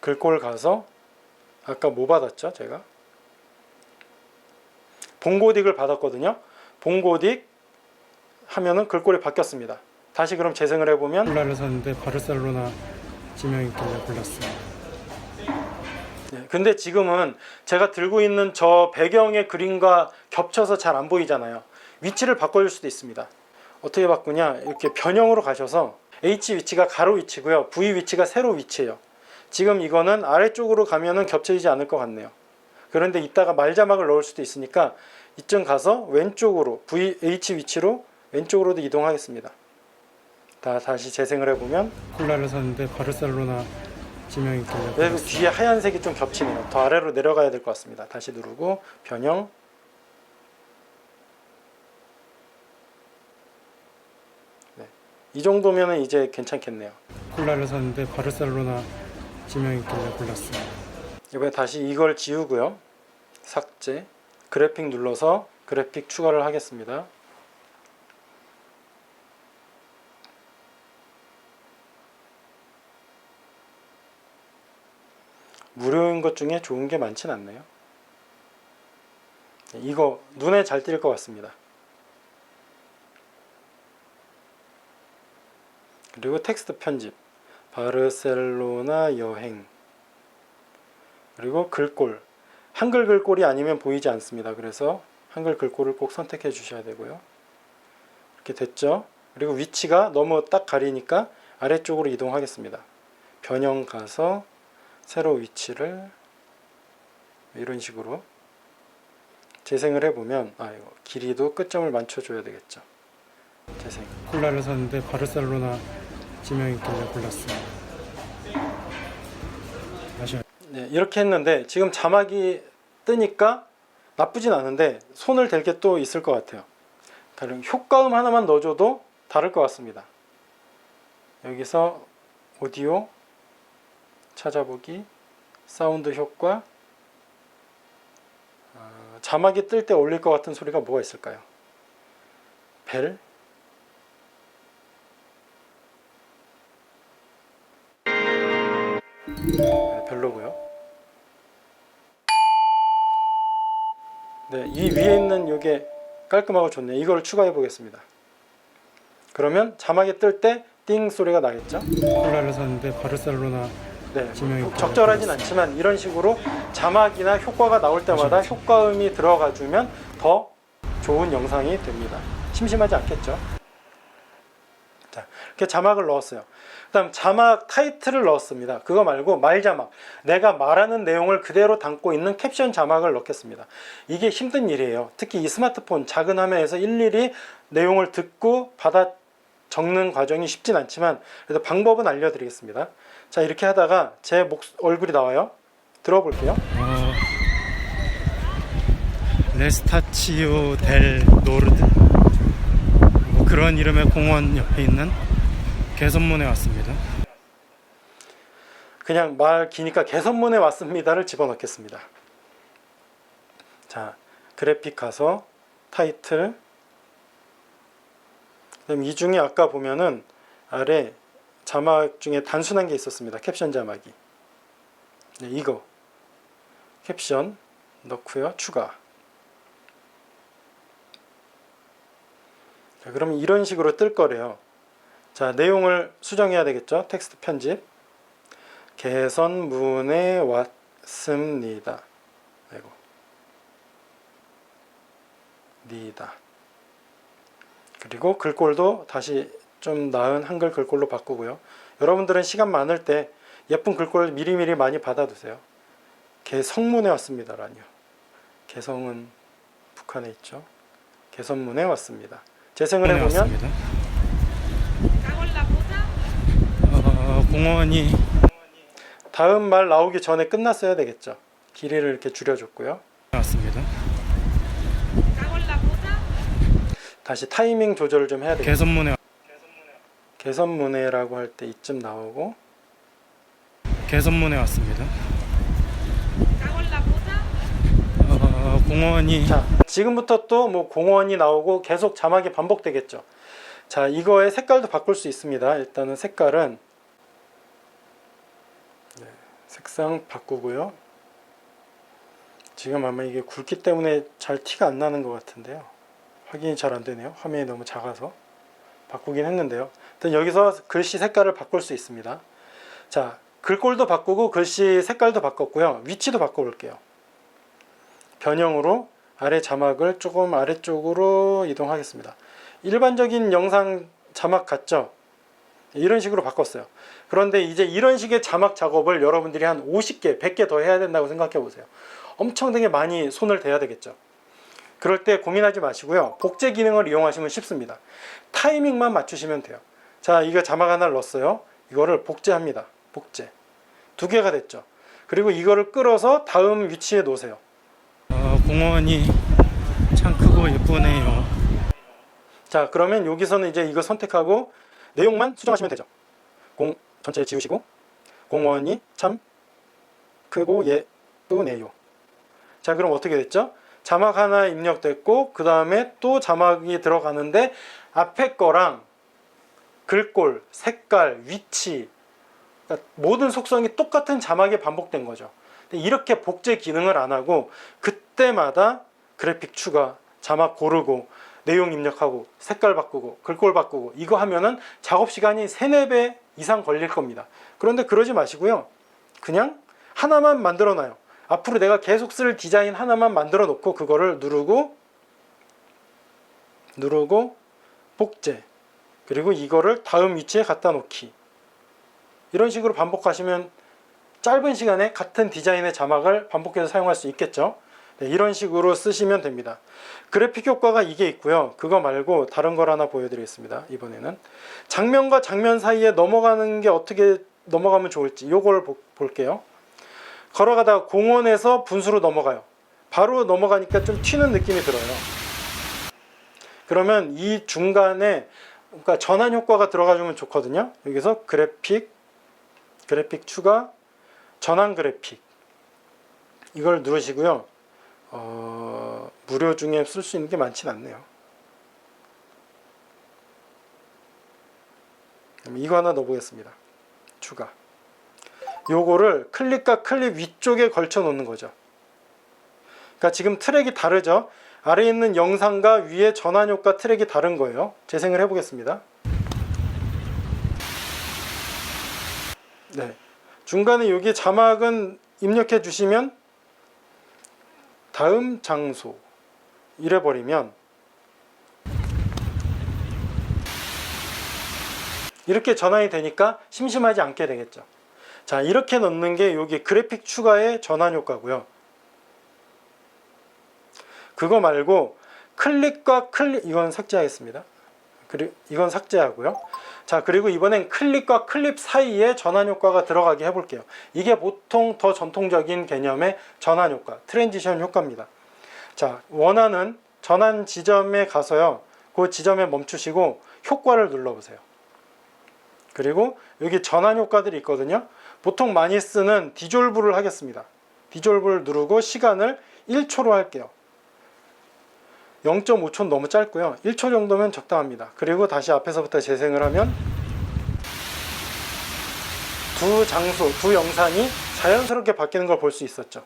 글꼴 가서 아까 뭐 받았죠? 제가 봉고딕을 받았거든요. 봉고딕 하면은 글꼴이 바뀌었습니다. 다시 그럼 재생을 해보면 콜라를 샀는데 바르셀로나 지명이 있길래 골랐어요. 네, 근데 지금은 제가 들고 있는 저 배경의 그림과 겹쳐서 잘 안 보이잖아요. 위치를 바꿔줄 수도 있습니다. 어떻게 바꾸냐, 이렇게 변형으로 가셔서 H 위치가 가로 위치고요, V 위치가 세로 위치예요. 지금 이거는 아래쪽으로 가면은 겹쳐지지 않을 것 같네요. 그런데 이따가 말자막을 넣을 수도 있으니까 이쯤 가서 왼쪽으로 H 위치로 왼쪽으로도 이동하겠습니다. 다시 재생을 해보면 콜라를 샀는데 바르셀로나 지명이 있길래 네, 골랐어요. 뒤에 하얀색이 좀 겹치네요. 더 아래로 내려가야 될 것 같습니다. 다시 누르고 변형. 네, 이 정도면 이제 괜찮겠네요. 콜라를 샀는데 바르셀로나 지명이 있길래 골랐어요. 이번에 다시 이걸 지우고요. 삭제. 그래픽 눌러서 그래픽 추가를 하겠습니다. 무료인 것 중에 좋은 게 많진 않네요. 이거 눈에 잘 띌 것 같습니다. 그리고 텍스트 편집, 바르셀로나 여행, 그리고 글꼴, 한글 글꼴이 아니면 보이지 않습니다. 그래서 한글 글꼴을 꼭 선택해 주셔야 되고요. 이렇게 됐죠? 그리고 위치가 너무 딱 가리니까 아래쪽으로 이동하겠습니다. 변형 가서 세로 위치를 이런 식으로 재생을 해보면 이거 길이도 끝점을 맞춰줘야 되겠죠. 재생. 콜라를 샀는데 바르셀로나 지명이 있길래 골랐어요. 아쉬워요. 네, 이렇게 했는데 지금 자막이 뜨니까 나쁘진 않은데 손을 댈 게 또 있을 것 같아요. 가령 효과음 하나만 넣어줘도 다를 것 같습니다. 여기서 오디오 찾아보기, 사운드 효과, 자막이 뜰 때 올릴 것 같은 소리가 뭐가 있을까요? 벨, 네, 별로고요. 네, 이 위에 있는 이게 깔끔하고 좋네요. 이걸 추가해 보겠습니다. 그러면 자막이 뜰 때 띵 소리가 나겠죠? 콜라를 샀는데 바르셀로나 네, 지명이 있길래 적절하진 골랐어요. 않지만 이런 식으로 자막이나 효과가 나올 때마다 효과음이 들어가 주면 더 좋은 영상이 됩니다. 심심하지 않겠죠? 자, 이렇게 자막을 넣었어요. 그다음 자막 타이틀을 넣었습니다. 그거 말고 말 자막, 내가 말하는 내용을 그대로 담고 있는 캡션 자막을 넣겠습니다. 이게 힘든 일이에요. 특히 이 스마트폰 작은 화면에서 일일이 내용을 듣고 받아 적는 과정이 쉽진 않지만 그래도 방법은 알려드리겠습니다. 자, 이렇게 하다가 제 얼굴이 나와요. 들어볼게요. 레스타치오 델 노르드, 뭐 그런 이름의 공원 옆에 있는 개선문에 왔습니다. 그냥 말 기니까 개선문에 왔습니다를 집어넣겠습니다. 자, 그래픽 가서 타이틀, 그다음 이 중에 아까 보면은 아래 자막 중에 단순한 게 있었습니다. 캡션 자막이. 네, 이거 캡션 넣고요. 추가. 자, 그러면 이런 식으로 뜰 거래요. 자, 내용을 수정해야 되겠죠. 텍스트 편집. 개선문에 왔습니다. 아이고. 니다. 그리고 글꼴도 다시 좀 나은 한글 글꼴로 바꾸고요. 여러분들은 시간 많을 때 예쁜 글꼴 미리미리 많이 받아두세요. 개성문에 왔습니다라니요. 개성은 북한에 있죠. 개선문에 왔습니다. 재생을 해보면 공원이 다음 말 나오기 전에 끝났어야 되겠죠. 길이를 이렇게 줄여줬고요. 왔습니다. 다시 타이밍 조절을 좀 해야 되겠죠. 개선문에라고 할 때 이쯤 나오고 개선문에 왔습니다. 공원이 자, 지금부터 또 뭐 공원이 나오고 계속 자막이 반복되겠죠. 자, 이거의 색깔도 바꿀 수 있습니다. 일단은 색깔은 색상 바꾸고요. 지금 아마 이게 굵기 때문에 잘 티가 안 나는 것 같은데요. 확인이 잘 안 되네요. 화면이 너무 작아서 바꾸긴 했는데요. 일단 여기서 글씨 색깔을 바꿀 수 있습니다. 자, 글꼴도 바꾸고 글씨 색깔도 바꿨고요. 위치도 바꿔볼게요. 변형으로 아래 자막을 조금 아래쪽으로 이동하겠습니다. 일반적인 영상 자막 같죠? 이런 식으로 바꿨어요. 그런데 이제 이런 식의 자막 작업을 여러분들이 한 50개, 100개 더 해야 된다고 생각해 보세요. 엄청나게 많이 손을 대야 되겠죠. 그럴 때 고민하지 마시고요. 복제 기능을 이용하시면 쉽습니다. 타이밍만 맞추시면 돼요. 자, 이거 자막 하나를 넣었어요. 이거를 복제합니다. 복제. 2개가 됐죠. 그리고 이거를 끌어서 다음 위치에 놓으세요. 공원이 참 크고 예쁘네요. 자, 그러면 여기서는 이제 이거 선택하고 내용만 수정하시면 되죠. 전체 지우시고 공원이 참 크고 예쁘네요. 자, 그럼 어떻게 됐죠? 자막 하나 입력됐고 그 다음에 또 자막이 들어가는데 앞에 거랑 글꼴, 색깔, 위치, 그러니까 모든 속성이 똑같은 자막이 반복된 거죠. 근데 이렇게 복제 기능을 안 하고 그때마다 그래픽 추가, 자막 고르고 내용 입력하고 색깔 바꾸고 글꼴 바꾸고 이거 하면은 작업 시간이 3-4배 이상 걸릴 겁니다. 그런데 그러지 마시고요. 그냥 하나만 만들어 놔요. 앞으로 내가 계속 쓸 디자인 하나만 만들어 놓고 그거를 누르고 복제, 그리고 이거를 다음 위치에 갖다 놓기. 이런 식으로 반복하시면 짧은 시간에 같은 디자인의 자막을 반복해서 사용할 수 있겠죠. 네, 이런 식으로 쓰시면 됩니다. 그래픽 효과가 이게 있고요. 그거 말고 다른 걸 하나 보여드리겠습니다. 이번에는 장면과 장면 사이에 넘어가는 게 어떻게 넘어가면 좋을지 요걸 볼게요. 걸어가다가 공원에서 분수로 넘어가요. 바로 넘어가니까 좀 튀는 느낌이 들어요. 그러면 이 중간에 그러니까 전환 효과가 들어가주면 좋거든요. 여기서 그래픽 추가, 전환 그래픽 이걸 누르시고요. 무료 중에 쓸 수 있는 게 많진 않네요. 이거 하나 넣어보겠습니다. 추가. 요거를 클립과 클립 위쪽에 걸쳐 놓는 거죠. 그러니까 지금 트랙이 다르죠. 아래에 있는 영상과 위에 전환 효과 트랙이 다른 거예요. 재생을 해보겠습니다. 네. 중간에 여기 자막은 입력해 주시면 다음 장소 이래 버리면 이렇게 전환이 되니까 심심하지 않게 되겠죠. 자, 이렇게 넣는 게 여기 그래픽 추가의 전환 효과고요. 그거 말고 클릭과 클립 이건 삭제하겠습니다. 그리고 이건 삭제하고요. 자, 그리고 이번엔 클립과 클립 사이에 전환 효과가 들어가게 해볼게요. 이게 보통 더 전통적인 개념의 전환 효과, 트랜지션 효과입니다. 자, 원하는 전환 지점에 가서요. 그 지점에 멈추시고 효과를 눌러보세요. 그리고 여기 전환 효과들이 있거든요. 보통 많이 쓰는 디졸브를 하겠습니다. 디졸브를 누르고 시간을 1초로 할게요. 0.5초는 너무 짧고요. 1초 정도면 적당합니다. 그리고 다시 앞에서부터 재생을 하면 두 장소, 두 영상이 자연스럽게 바뀌는 걸 볼 수 있었죠.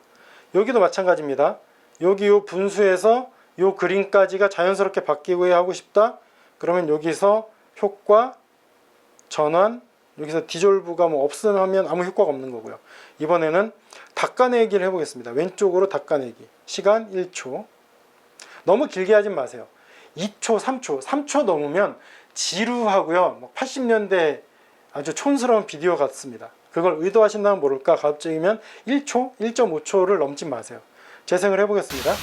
여기도 마찬가지입니다. 여기 요 분수에서 요 그림까지가 자연스럽게 바뀌고 하고 싶다. 그러면 여기서 효과, 전환, 여기서 디졸브가 뭐 없으면 아무 효과가 없는 거고요. 이번에는 닦아내기를 해보겠습니다. 왼쪽으로 닦아내기. 시간 1초. 너무 길게 하진 마세요. 2초, 3초 넘으면 지루하고요. 80년대 아주 촌스러운 비디오 같습니다. 그걸 의도하신다면 모를까 갑자기면 1초, 1.5초를 넘지 마세요. 재생을 해보겠습니다.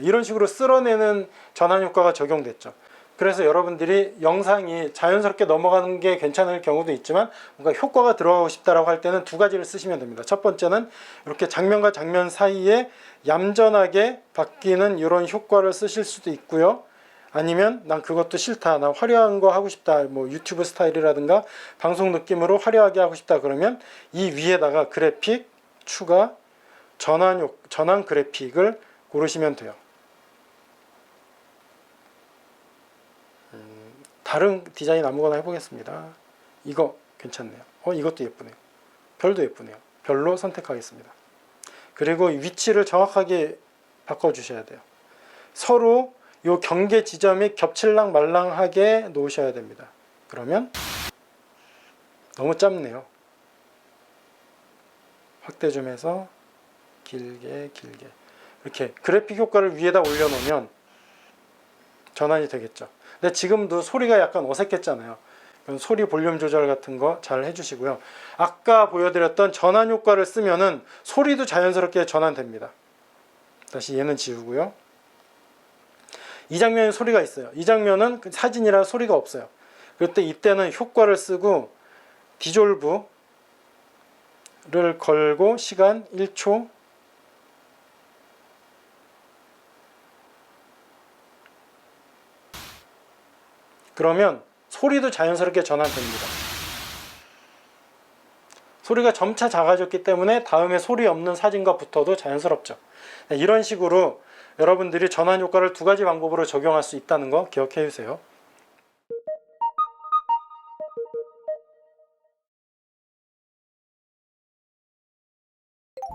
이런 식으로 쓸어내는 전환 효과가 적용됐죠. 그래서 여러분들이 영상이 자연스럽게 넘어가는 게 괜찮을 경우도 있지만 뭔가 효과가 들어가고 싶다라고 할 때는 두 가지를 쓰시면 됩니다. 첫 번째는 이렇게 장면과 장면 사이에 얌전하게 바뀌는 이런 효과를 쓰실 수도 있고요. 아니면 난 그것도 싫다, 나 화려한 거 하고 싶다, 뭐 유튜브 스타일이라든가 방송 느낌으로 화려하게 하고 싶다 그러면 이 위에다가 그래픽 추가, 전환 그래픽을 고르시면 돼요. 다른 디자인 아무거나 해보겠습니다. 이거 괜찮네요. 이것도 예쁘네요. 별도 예쁘네요. 별로 선택하겠습니다. 그리고 위치를 정확하게 바꿔주셔야 돼요. 서로 요 경계 지점이 겹칠랑 말랑하게 놓으셔야 됩니다. 그러면 너무 짧네요. 확대 좀 해서 길게 이렇게 그래픽 효과를 위에다 올려놓으면 전환이 되겠죠. 근데 지금도 소리가 약간 어색했잖아요. 소리 볼륨 조절 같은 거 잘 해주시고요. 아까 보여드렸던 전환 효과를 쓰면은 소리도 자연스럽게 전환됩니다. 다시 얘는 지우고요. 이 장면에 소리가 있어요. 이 장면은 사진이라 소리가 없어요. 그럴 때 이때는 효과를 쓰고 디졸브를 걸고 시간 1초, 그러면 소리도 자연스럽게 전환됩니다. 소리가 점차 작아졌기 때문에 다음에 소리 없는 사진과 붙어도 자연스럽죠. 이런 식으로 여러분들이 전환 효과를 두 가지 방법으로 적용할 수 있다는 거 기억해 주세요.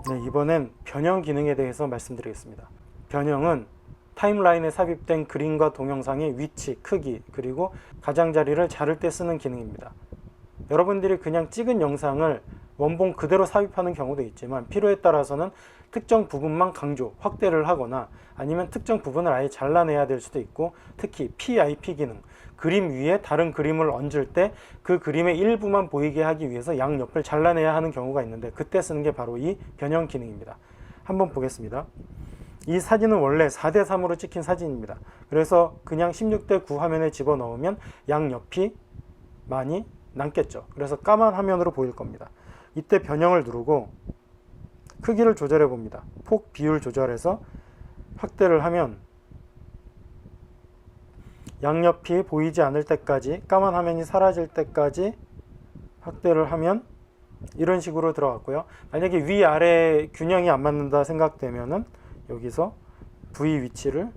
네, 이번엔 변형 기능에 대해서 말씀드리겠습니다. 변형은 타임라인에 삽입된 그림과 동영상의 위치, 크기, 그리고 가장자리를 자를 때 쓰는 기능입니다. 여러분들이 그냥 찍은 영상을 원본 그대로 삽입하는 경우도 있지만 필요에 따라서는 특정 부분만 강조, 확대를 하거나 아니면 특정 부분을 아예 잘라내야 될 수도 있고, 특히 PIP 기능, 그림 위에 다른 그림을 얹을 때 그 그림의 일부만 보이게 하기 위해서 양옆을 잘라내야 하는 경우가 있는데 그때 쓰는 게 바로 이 변형 기능입니다. 한번 보겠습니다. 이 사진은 원래 4:3으로 찍힌 사진입니다. 그래서 그냥 16:9 화면에 집어넣으면 양옆이 많이 남겠죠. 그래서 까만 화면으로 보일 겁니다. 이때 변형을 누르고 크기를 조절해 봅니다. 폭 비율 조절해서 확대를 하면 양옆이 보이지 않을 때까지, 까만 화면이 사라질 때까지 확대를 하면 이런 식으로 들어갔고요. 만약에 위아래 균형이 안 맞는다 생각되면은 여기서 V 위치를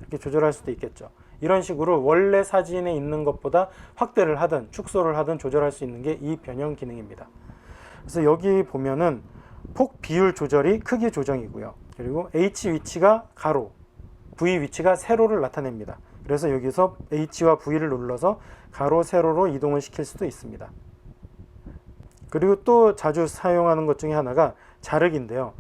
이렇게 조절할 수도 있겠죠. 이런 식으로 원래 사진에 있는 것보다 확대를 하든 축소를 하든 조절할 수 있는 게 이 변형 기능입니다. 그래서 여기 보면은 폭 비율 조절이 크기 조정이고요. 그리고 H 위치가 가로, V 위치가 세로를 나타냅니다. 그래서 여기서 H와 V를 눌러서 가로, 세로로 이동을 시킬 수도 있습니다. 그리고 또 자주 사용하는 것 중에 하나가 자르기인데요.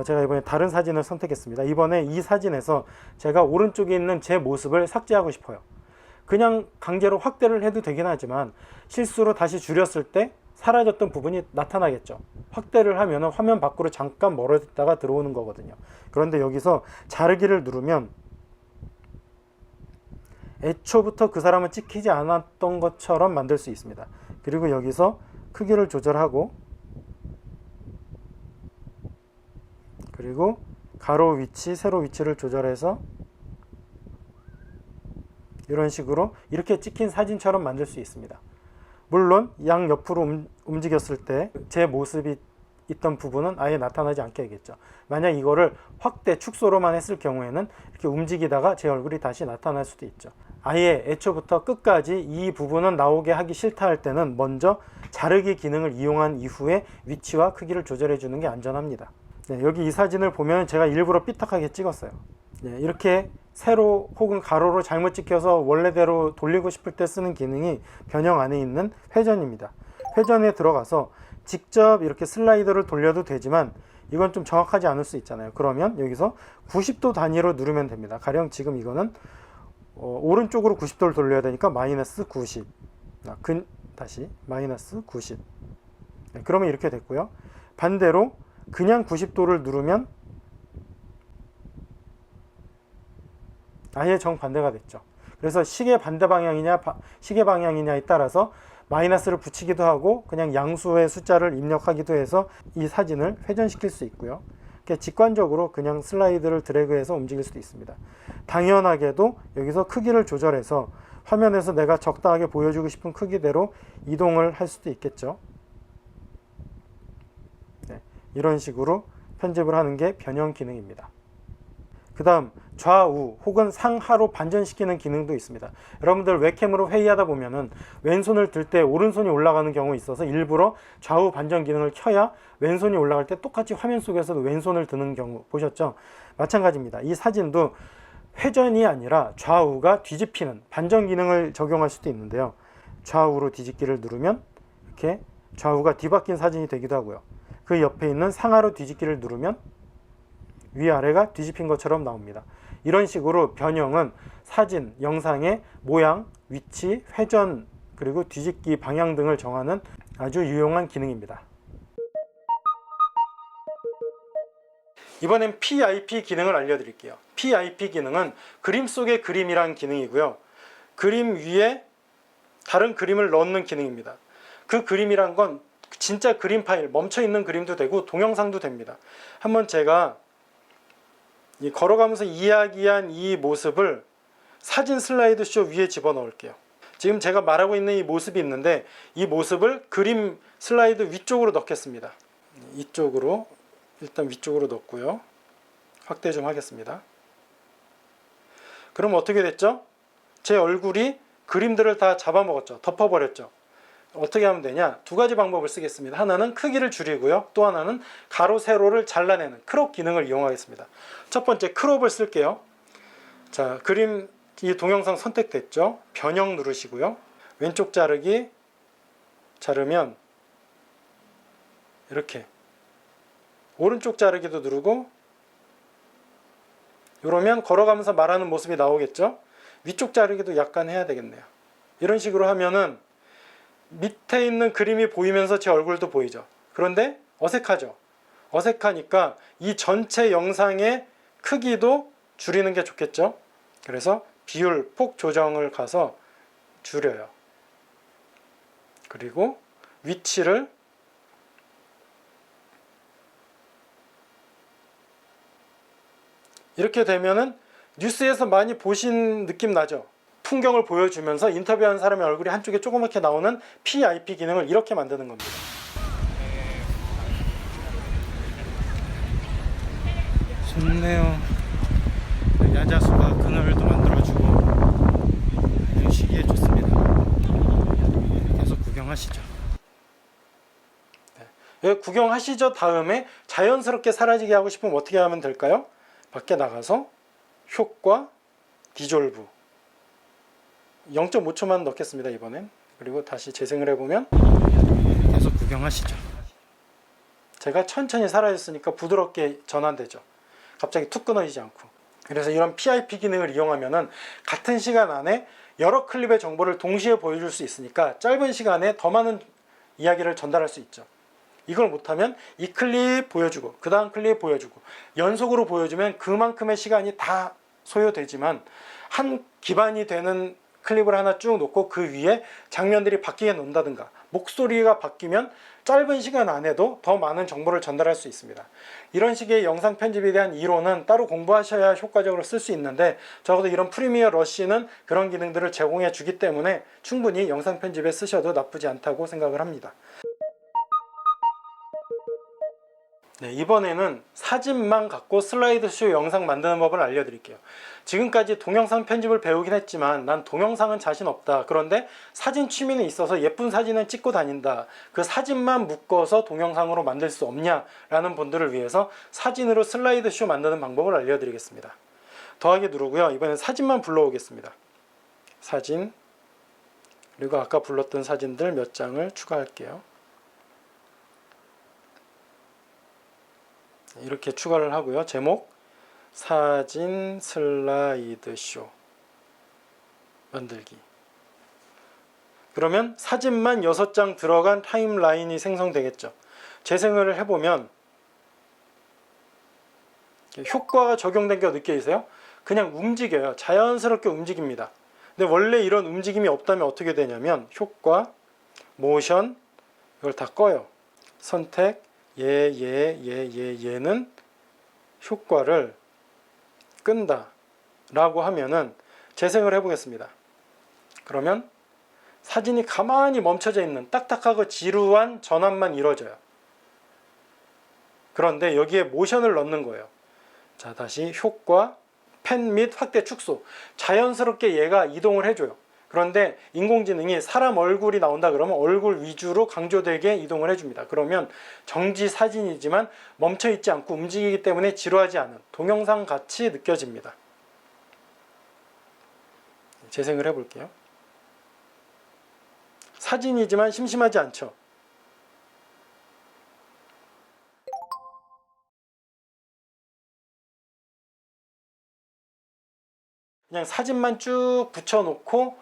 제가 이번에 다른 사진을 선택했습니다. 이번에 이 사진에서 제가 오른쪽에 있는 제 모습을 삭제하고 싶어요. 그냥 강제로 확대를 해도 되긴 하지만 실수로 다시 줄였을 때 사라졌던 부분이 나타나겠죠. 확대를 하면 화면 밖으로 잠깐 멀어졌다가 들어오는 거거든요. 그런데 여기서 자르기를 누르면 애초부터 그 사람은 찍히지 않았던 것처럼 만들 수 있습니다. 그리고 여기서 크기를 조절하고, 그리고 가로 위치, 세로 위치를 조절해서 이런 식으로 이렇게 찍힌 사진처럼 만들 수 있습니다. 물론 양옆으로 움직였을 때 제 모습이 있던 부분은 아예 나타나지 않게 하겠죠. 만약 이거를 확대, 축소로만 했을 경우에는 이렇게 움직이다가 제 얼굴이 다시 나타날 수도 있죠. 아예 애초부터 끝까지 이 부분은 나오게 하기 싫다 할 때는 먼저 자르기 기능을 이용한 이후에 위치와 크기를 조절해 주는 게 안전합니다. 네, 여기 이 사진을 보면 제가 일부러 삐딱하게 찍었어요. 네, 이렇게 세로 혹은 가로로 잘못 찍혀서 원래대로 돌리고 싶을 때 쓰는 기능이 변형 안에 있는 회전입니다. 회전에 들어가서 직접 이렇게 슬라이더를 돌려도 되지만 이건 좀 정확하지 않을 수 있잖아요. 그러면 여기서 90도 단위로 누르면 됩니다. 가령 지금 이거는 오른쪽으로 90도를 돌려야 되니까 마이너스 90. 다시 마이너스 90. 네, 그러면 이렇게 됐고요. 반대로 그냥 90도를 누르면 아예 정반대가 됐죠. 그래서 시계 반대 방향이냐 시계 방향이냐에 따라서 마이너스를 붙이기도 하고 그냥 양수의 숫자를 입력하기도 해서 이 사진을 회전시킬 수 있고요. 직관적으로 그냥 슬라이드를 드래그해서 움직일 수도 있습니다. 당연하게도 여기서 크기를 조절해서 화면에서 내가 적당하게 보여주고 싶은 크기대로 이동을 할 수도 있겠죠. 네, 이런 식으로 편집을 하는 게 변형 기능입니다. 그 다음 좌우 혹은 상하로 반전시키는 기능도 있습니다. 여러분들 웹캠으로 회의하다 보면은 왼손을 들 때 오른손이 올라가는 경우 있어서 일부러 좌우 반전 기능을 켜야 왼손이 올라갈 때 똑같이 화면 속에서도 왼손을 드는 경우 보셨죠? 마찬가지입니다. 이 사진도 회전이 아니라 좌우가 뒤집히는 반전 기능을 적용할 수도 있는데요. 좌우로 뒤집기를 누르면 이렇게 좌우가 뒤바뀐 사진이 되기도 하고요. 그 옆에 있는 상하로 뒤집기를 누르면 위아래가 뒤집힌 것처럼 나옵니다. 이런 식으로 변형은 사진, 영상의 모양, 위치, 회전, 그리고 뒤집기 방향 등을 정하는 아주 유용한 기능입니다. 이번엔 PIP 기능을 알려드릴게요. PIP 기능은 그림 속의 그림이란 기능이고요. 그림 위에 다른 그림을 넣는 기능입니다. 그 그림이란 건 진짜 그림 파일, 멈춰있는 그림도 되고 동영상도 됩니다. 한번 제가 걸어가면서 이야기한 이 모습을 사진 슬라이드 쇼 위에 집어넣을게요. 지금 제가 말하고 있는 이 모습이 있는데 이 모습을 그림 슬라이드 위쪽으로 넣겠습니다. 이쪽으로 일단 위쪽으로 넣고요. 확대 좀 하겠습니다. 그럼 어떻게 됐죠? 제 얼굴이 그림들을 다 잡아먹었죠. 덮어버렸죠. 어떻게 하면 되냐? 두 가지 방법을 쓰겠습니다. 하나는 크기를 줄이고요. 또 하나는 가로 세로를 잘라내는 크롭 기능을 이용하겠습니다. 첫 번째 크롭을 쓸게요. 자, 그림 이 동영상 선택됐죠? 변형 누르시고요. 왼쪽 자르기 자르면 이렇게 오른쪽 자르기도 누르고 이러면 걸어가면서 말하는 모습이 나오겠죠? 위쪽 자르기도 약간 해야 되겠네요. 이런 식으로 하면은 밑에 있는 그림이 보이면서 제 얼굴도 보이죠. 그런데 어색하죠. 어색하니까 이 전체 영상의 크기도 줄이는 게 좋겠죠. 그래서 비율, 폭 조정을 가서 줄여요. 그리고 위치를 이렇게 되면은 뉴스에서 많이 보신 느낌 나죠? 풍경을 보여주면서 인터뷰하는 사람의 얼굴이 한쪽에 조그맣게 나오는 PIP 기능을 이렇게 만드는 겁니다. 좋네요. 야자수가 그늘도 만들어주고 그냥 쉬기에 좋습니다. 계속 구경하시죠. 네. 구경하시죠. 다음에 자연스럽게 사라지게 하고 싶으면 어떻게 하면 될까요? 밖에 나가서 효과, 디졸브 0.5초만 넣겠습니다. 이번엔. 그리고 다시 재생을 해보면 계속 구경하시죠. 제가 천천히 사라졌으니까 부드럽게 전환되죠. 갑자기 툭 끊어지지 않고. 그래서 이런 PIP 기능을 이용하면은 같은 시간 안에 여러 클립의 정보를 동시에 보여줄 수 있으니까 짧은 시간에 더 많은 이야기를 전달할 수 있죠. 이걸 못하면 이 클립 보여주고 그 다음 클립 보여주고 연속으로 보여주면 그만큼의 시간이 다 소요되지만 한 기반이 되는 클립을 하나 쭉 놓고 그 위에 장면들이 바뀌게 놓는다든가 목소리가 바뀌면 짧은 시간 안에도 더 많은 정보를 전달할 수 있습니다. 이런 식의 영상 편집에 대한 이론은 따로 공부하셔야 효과적으로 쓸 수 있는데 적어도 이런 프리미어 러쉬는 그런 기능들을 제공해 주기 때문에 충분히 영상 편집에 쓰셔도 나쁘지 않다고 생각을 합니다. 네, 이번에는 사진만 갖고 슬라이드쇼 영상 만드는 법을 알려드릴게요. 지금까지 동영상 편집을 배우긴 했지만 난 동영상은 자신 없다. 그런데 사진 취미는 있어서 예쁜 사진을 찍고 다닌다. 그 사진만 묶어서 동영상으로 만들 수 없냐? 라는 분들을 위해서 사진으로 슬라이드쇼 만드는 방법을 알려드리겠습니다. 더하기 누르고요. 이번엔 사진만 불러오겠습니다. 사진, 그리고 아까 불렀던 사진들 몇 장을 추가할게요. 이렇게 추가를 하고요. 제목 사진 슬라이드쇼 만들기. 그러면 사진만 6장 들어간 타임라인이 생성되겠죠. 재생을 해보면 효과가 적용된 게 느껴지세요? 그냥 움직여요. 자연스럽게 움직입니다. 근데 원래 이런 움직임이 없다면 어떻게 되냐면 효과, 모션 이걸 다 꺼요. 선택 얘는 효과를 끈다 라고 하면은 재생을 해보겠습니다. 그러면 사진이 가만히 멈춰져 있는 딱딱하고 지루한 전환만 이루어져요. 그런데 여기에 모션을 넣는 거예요. 자, 다시 효과, 펜 및 확대 축소. 자연스럽게 얘가 이동을 해줘요. 그런데 인공지능이 사람 얼굴이 나온다 그러면 얼굴 위주로 강조되게 이동을 해줍니다. 그러면 정지 사진이지만 멈춰있지 않고 움직이기 때문에 지루하지 않은 동영상 같이 느껴집니다. 재생을 해볼게요. 사진이지만 심심하지 않죠. 그냥 사진만 쭉 붙여놓고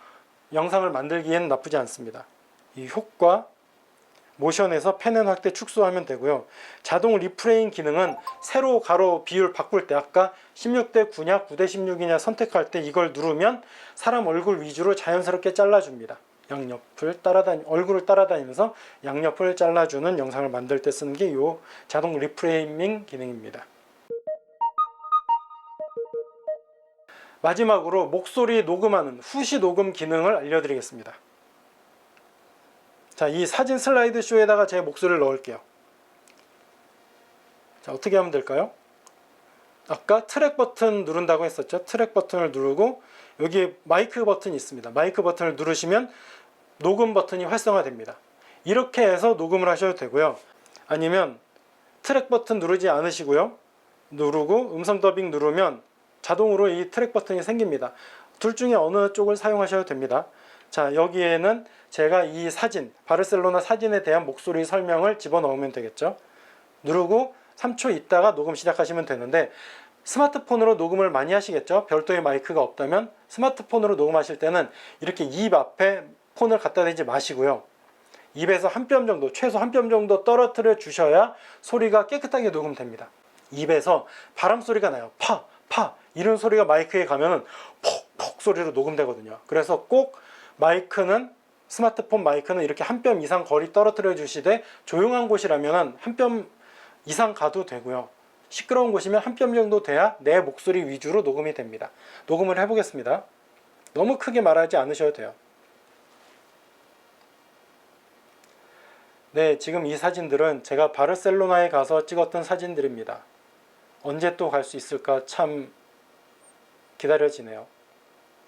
영상을 만들기에는 나쁘지 않습니다. 이 효과, 모션에서 펜 앤 확대 축소하면 되고요. 자동 리프레인 기능은 세로, 가로 비율 바꿀 때 아까 16대 9냐 9대 16이냐 선택할 때 이걸 누르면 사람 얼굴 위주로 자연스럽게 잘라줍니다. 양옆을 얼굴을 따라다니면서 양옆을 잘라주는 영상을 만들 때 쓰는 게 이 자동 리프레이밍 기능입니다. 마지막으로 목소리 녹음하는 후시 녹음 기능을 알려드리겠습니다. 자, 이 사진 슬라이드쇼에다가 제 목소리를 넣을게요. 자, 어떻게 하면 될까요? 아까 트랙 버튼 누른다고 했었죠. 트랙 버튼을 누르고 여기에 마이크 버튼이 있습니다. 마이크 버튼을 누르시면 녹음 버튼이 활성화됩니다. 이렇게 해서 녹음을 하셔도 되고요. 아니면 트랙 버튼 누르지 않으시고요. 누르고 음성 더빙 누르면 자동으로 이 트랙 버튼이 생깁니다. 둘 중에 어느 쪽을 사용하셔도 됩니다. 자, 여기에는 제가 이 사진, 바르셀로나 사진에 대한 목소리 설명을 집어넣으면 되겠죠. 누르고 3초 있다가 녹음 시작하시면 되는데 스마트폰으로 녹음을 많이 하시겠죠. 별도의 마이크가 없다면 스마트폰으로 녹음하실 때는 이렇게 입 앞에 폰을 갖다 대지 마시고요. 입에서 한 뼘 정도, 최소 한 뼘 정도 떨어뜨려 주셔야 소리가 깨끗하게 녹음됩니다. 입에서 바람 소리가 나요. 파, 파 이런 소리가 마이크에 가면은 퍽퍽 소리로 녹음되거든요. 그래서 꼭 마이크는, 스마트폰 마이크는 이렇게 한 뼘 이상 거리 떨어뜨려 주시되, 조용한 곳이라면 한 뼘 이상 가도 되고요. 시끄러운 곳이면 한 뼘 정도 돼야 내 목소리 위주로 녹음이 됩니다. 녹음을 해보겠습니다. 너무 크게 말하지 않으셔도 돼요. 네, 지금 이 사진들은 제가 바르셀로나에 가서 찍었던 사진들입니다. 언제 또 갈 수 있을까 참 기다려지네요.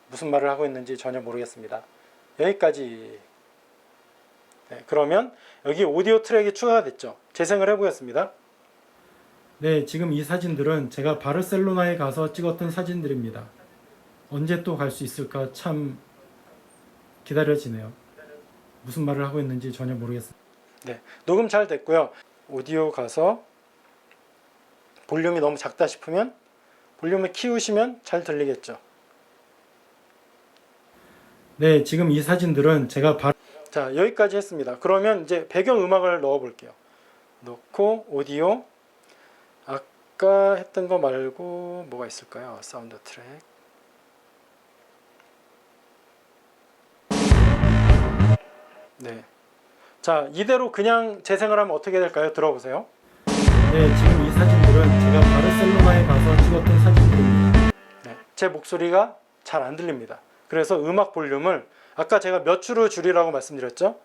무슨 말을 하고 있는지 전혀 모르겠습니다. 여기까지. 네, 그러면 여기 오디오 트랙이 추가가 됐죠. 재생을 해보겠습니다. 네, 지금 이 사진들은 제가 바르셀로나에 가서 찍었던 사진들입니다. 언제 또 갈 수 있을까 참 기다려지네요. 무슨 말을 하고 있는지 전혀 모르겠습니다. 네, 녹음 잘 됐고요. 오디오 가서 볼륨이 너무 작다 싶으면 볼륨을 키우시면 잘 들리겠죠. 네, 지금 이 사진들은 제가 자, 여기까지 했습니다. 그러면 이제 배경 음악을 넣어 볼게요. 넣고 오디오, 아까 했던 거 말고 뭐가 있을까요? 사운드 트랙. 네. 자, 이대로 그냥 재생을 하면 어떻게 될까요? 들어보세요. 네, 지금 이 사진들은 제가 바르셀로나에 가서 찍었던 사진들입니다. 네, 제 목소리가 잘 안 들립니다. 그래서 음악 볼륨을 아까 제가 몇 주로 줄이라고 말씀드렸죠?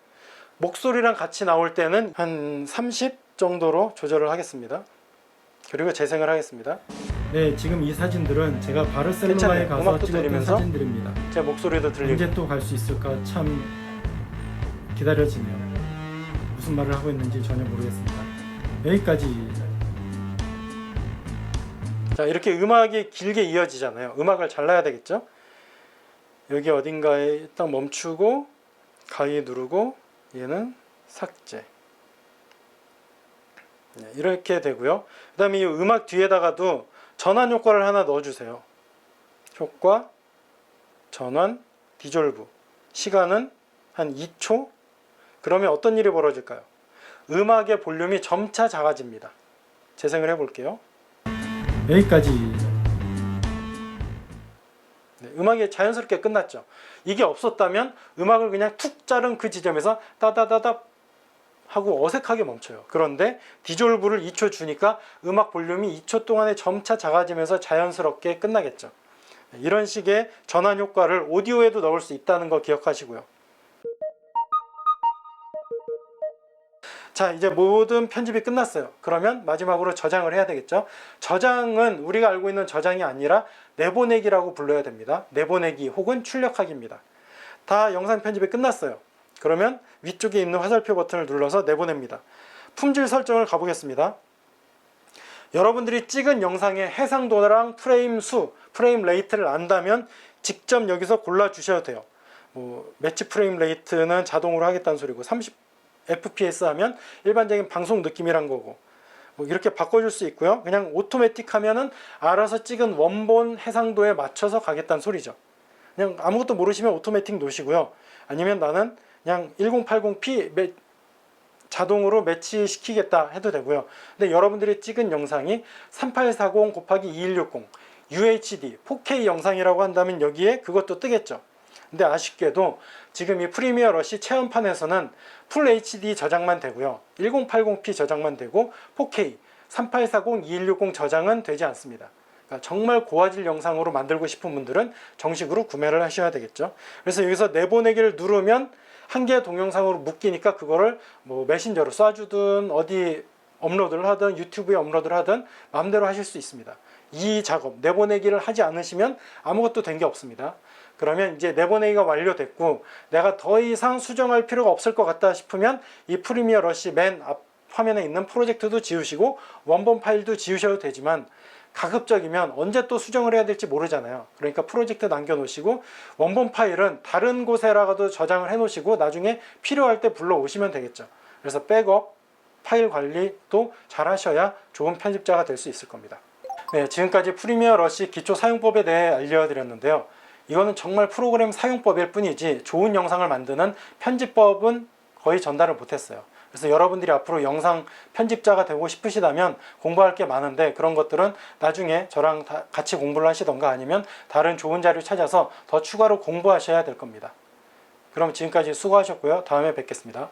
목소리랑 같이 나올 때는 한 30 정도로 조절을 하겠습니다. 그리고 재생을 하겠습니다. 네, 지금 이 사진들은 제가 바르셀로나에 가서 음악도 찍었던 들리면서 사진들입니다. 제 목소리도 들리고. 언제 또 갈 수 있을까 참 기다려지네요. 무슨 말을 하고 있는지 전혀 모르겠습니다. 여기까지. 자, 이렇게 음악이 길게 이어지잖아요. 음악을 잘라야 되겠죠? 여기 어딘가에 딱 멈추고 가위 누르고 얘는 삭제. 네, 이렇게 되고요. 그 다음에 이 음악 뒤에다가도 전환 효과를 하나 넣어주세요. 효과, 전환, 디졸브. 시간은 한 2초. 그러면 어떤 일이 벌어질까요? 음악의 볼륨이 점차 작아집니다. 재생을 해볼게요. 여기까지. 네, 음악이 자연스럽게 끝났죠. 이게 없었다면 음악을 그냥 툭 자른 그 지점에서 따다다다 하고 어색하게 멈춰요. 그런데 디졸브를 2초 주니까 음악 볼륨이 2초 동안에 점차 작아지면서 자연스럽게 끝나겠죠. 네, 이런 식의 전환 효과를 오디오에도 넣을 수 있다는 거 기억하시고요. 자, 이제 모든 편집이 끝났어요. 그러면 마지막으로 저장을 해야 되겠죠. 저장은 우리가 알고 있는 저장이 아니라 내보내기라고 불러야 됩니다. 내보내기 혹은 출력하기입니다. 다 영상 편집이 끝났어요. 그러면 위쪽에 있는 화살표 버튼을 눌러서 내보냅니다. 품질 설정을 가보겠습니다. 여러분들이 찍은 영상의 해상도랑 프레임 수, 프레임 레이트를 안다면 직접 여기서 골라주셔도 돼요. 매치 프레임 레이트는 자동으로 하겠다는 소리고, 30fps 하면 일반적인 방송 느낌이란 거고, 이렇게 바꿔줄 수 있고요. 그냥 오토매틱 하면은 알아서 찍은 원본 해상도에 맞춰서 가겠다는 소리죠. 그냥 아무것도 모르시면 오토매틱 놓으시고요. 아니면 나는 그냥 1080p 자동으로 매치시키겠다 해도 되고요. 근데 여러분들이 찍은 영상이 3840 곱하기 2160 UHD 4K 영상이라고 한다면 여기에 그것도 뜨겠죠. 근데 아쉽게도 지금 이 프리미어 러시 체험판에서는 풀 HD 저장만 되고요. 1080p 저장만 되고 4K 3840 2160 저장은 되지 않습니다. 그러니까 정말 고화질 영상으로 만들고 싶은 분들은 정식으로 구매를 하셔야 되겠죠. 그래서 여기서 내보내기를 누르면 한 개의 동영상으로 묶이니까 그거를 메신저로 쏴주든 어디 업로드를 하든 유튜브에 업로드를 하든 마음대로 하실 수 있습니다. 이 작업 내보내기를 하지 않으시면 아무것도 된 게 없습니다. 그러면 이제 내보내기가 완료됐고 내가 더 이상 수정할 필요가 없을 것 같다 싶으면 이 프리미어 러시 맨 앞 화면에 있는 프로젝트도 지우시고 원본 파일도 지우셔도 되지만 가급적이면 언제 또 수정을 해야 될지 모르잖아요. 그러니까 프로젝트 남겨놓으시고 원본 파일은 다른 곳에라도 저장을 해놓으시고 나중에 필요할 때 불러오시면 되겠죠. 그래서 백업, 파일 관리도 잘 하셔야 좋은 편집자가 될 수 있을 겁니다. 네, 지금까지 프리미어 러시 기초 사용법에 대해 알려드렸는데요. 이거는 정말 프로그램 사용법일 뿐이지 좋은 영상을 만드는 편집법은 거의 전달을 못했어요. 그래서 여러분들이 앞으로 영상 편집자가 되고 싶으시다면 공부할 게 많은데 그런 것들은 나중에 저랑 같이 공부를 하시던가 아니면 다른 좋은 자료 찾아서 더 추가로 공부하셔야 될 겁니다. 그럼 지금까지 수고하셨고요. 다음에 뵙겠습니다.